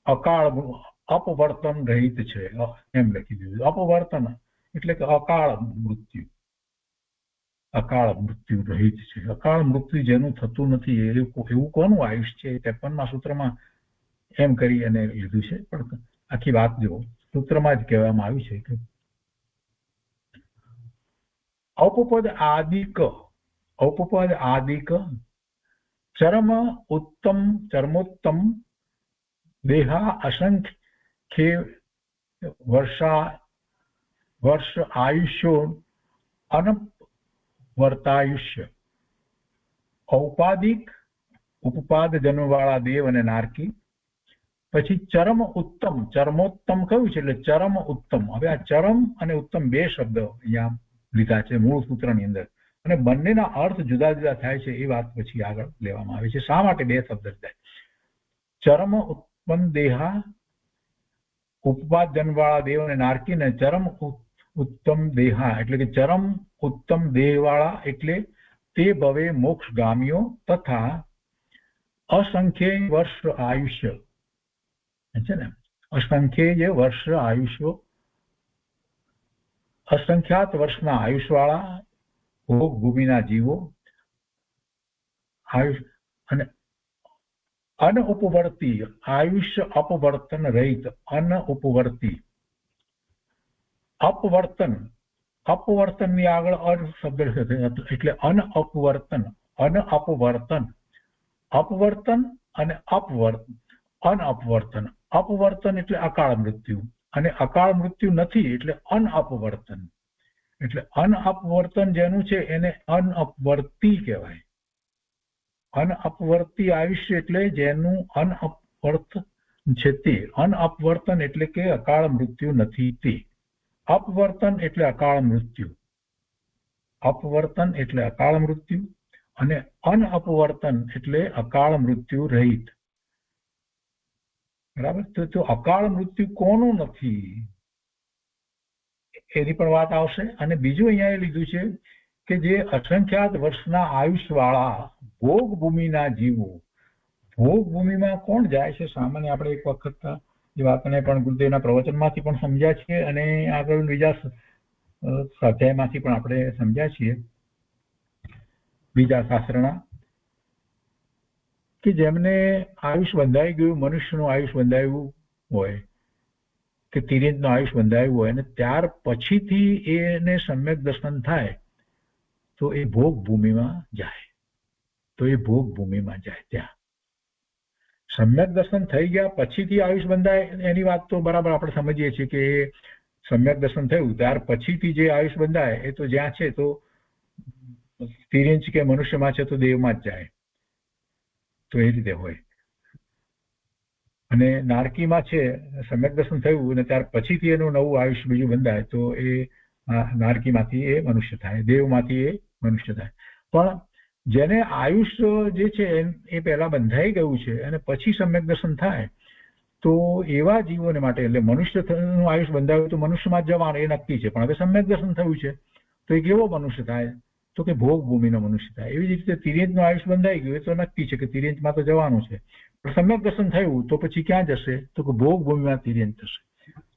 અકાળ અપવર્તન રહિત છે એમ લખી દીધું. અપવર્તન એટલે કે અકાળ મૃત્યુ, અકાળ મૃત્યુ રહિત છે. અકાળ મૃત્યુ જેનું થતું નથી એવું કોનું આયુષ્ય છે 53મા સૂત્રમાં એમ કરી અને લીધું છે. પણ આખી વાત જો સૂત્રમાં જ કહેવામાં આવ્યું છે કે ઔપપદ આદિક ચરમોત્તમ દેહા અસંખ્ય વર્ષ આયુષ્યો અનવર્તાયુષ્ય, ઔપાદિક ઉપપાદ જન્મવાળા દેવ અને નારકી. પછી ચરમોત્તમ કયું છે એટલે ચરમ ઉત્તમ. હવે આ ચરમ અને ઉત્તમ બે શબ્દ અહીંયા લીધા છે મૂળ સૂત્રની અંદર, અને બંનેના અર્થ જુદા જુદા થાય છે. એ વાત પછી આગળ લેવામાં આવે છે. શા માટે બે શબ્દ થાય? ચરમ ઉત્પન્ન દેહા ઉપપાદ જન્મવાળા દેવ અને નારકી, ને ચરમ ઉત્તમ દેહા એટલે કે ચરમ ઉત્તમ દેહવાળા એટલે તે ભવે મોક્ષગામીઓ તથા અસંખ્ય વર્ષ આયુષ્ય છે ને, અસંખ્ય વર્ષ આયુષ્યો, અસંખ્યાત વર્ષના આયુષવાળા ભોગ ભૂમિના જીવો, આયુષ અને અનઉપવર્તી આયુષ્ય અપવર્તન રહિત, અનઉપવર્તી. અપવર્તન, અપવર્તનની આગળ અર્થ શબ્દ એટલે અનઅપવર્તન, અનઅપવર્તન, અપવર્તન અને અપવર્તન, અનઅપવર્તન. અપવર્તન એટલે અકાળ મૃત્યુ, અને અકાળ મૃત્યુ નથી એટલે અનઅપવર્તન. એટલે અનઅપવર્તન જેનું છે એને અનઅપવર્તી કહેવાય. અનઅપવર્તી આયુષ્ય એટલે જેનું અનઅપવર્ત છે તે. અનઅપવર્તન એટલે કે અકાળ મૃત્યુ નથી તે. અપવર્તન એટલે અકાળ મૃત્યુ, અપવર્તન એટલે અકાળ મૃત્યુ, અને અનઅપવર્તન એટલે અકાળ મૃત્યુ રહિત. બરાબર? તો અકાળ મૃત્યુ કોનું નથી એની પણ વાત આવશે. અને બીજું અહીંયા એ લીધું છે કે જે અસંખ્યાત વર્ષના આયુષવાળા ભોગ ભૂમિના જીવો. ભોગ ભૂમિમાં કોણ જાય છે? સામાન્ય આપણે એક વખત એ વાતને પણ ગુરુદેવના પ્રવચનમાંથી પણ સમજ્યા છીએ, અને આગળ બીજા સ્વાધ્યાયમાંથી પણ આપણે સમજ્યા છીએ બીજા શાસ્ત્રના, કે જેમને આયુષ બંધાઈ ગયું, મનુષ્યનું આયુષ બંધાયું હોય કે તિર્યંતનું આયુષ બંધાયું હોય, અને ત્યાર પછીથી એને સમ્યક દર્શન થાય તો એ ભોગ ભૂમિમાં જાય. તો એ ભોગ ભૂમિમાં જાય. ત્યાં સમ્યક દર્શન થઈ ગયા પછીથી આયુષ બંધાય એની વાત તો બરાબર આપણે સમજીએ છીએ કે સમ્યક દર્શન થયું ત્યાર પછીથી જે આયુષ બંધાય એ તો જ્યાં છે તો તિર્યંચ કે મનુષ્યમાં છે તો દેવમાં જ જાય. તો એ રીતે હોય. અને નારકીમાં છે સમ્યક દર્શન થયું અને ત્યાર પછીથી એનું નવું આયુષ બીજું બંધાય તો એ નારકીમાંથી એ મનુષ્ય થાય, દેવમાંથી એ મનુષ્ય થાય. પણ જેને આયુષ જે છે એ પહેલા બંધાઈ ગયું છે અને પછી સમ્યક દર્શન થાય તો એવા જીવોને માટે, એટલે મનુષ્યનું આયુષ બંધાયું તો મનુષ્યમાં જ જવાનું એ નક્કી છે, પણ હવે સમ્યક દર્શન થયું છે તો એ કેવો મનુષ્ય થાય? તો કે ભોગ ભૂમિનો મનુષ્ય થાય. એવી જ રીતે તિર્યંતનું આયુષ બંધાઈ ગયું એ તો નક્કી છે કે તિર્યંતમાં તો જવાનું છે, સમ્યક દર્શન થયું તો પછી ક્યાં જશે? તો કે ભોગ ભૂમિમાં તિર્યંત જશે.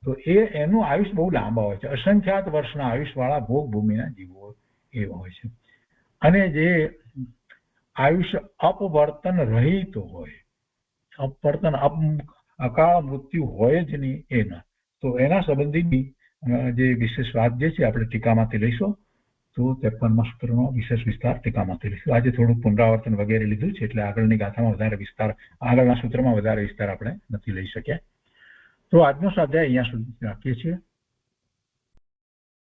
તો એનું આયુષ બહુ લાંબા હોય છે. અસંખ્યાત વર્ષના આયુષ વાળા ભોગ ભૂમિના જીવો એવા હોય છે. અને જે આયુષ્ય અપવર્તન રહિત હોય, અપવર્તન અકાળ મૃત્યુ હોય જ નહીં એના, તો એના સંબંધીની જે વિશેષ વાત જે છે આપણે ટીકામાંથી લઈશું. તો 53મા સૂત્રનો વિશેષ વિસ્તાર ટીકામાંથી લઈશું. આજે થોડું પુનરાવર્તન વગેરે લીધું છે એટલે આગળની ગાથામાં વધારે વિસ્તાર, આગળના સૂત્રમાં વધારે વિસ્તાર આપણે નથી લઈ શક્યા. તો આજનો સ્વાધ્યાય અહીંયા સુધી રાખીએ છીએ.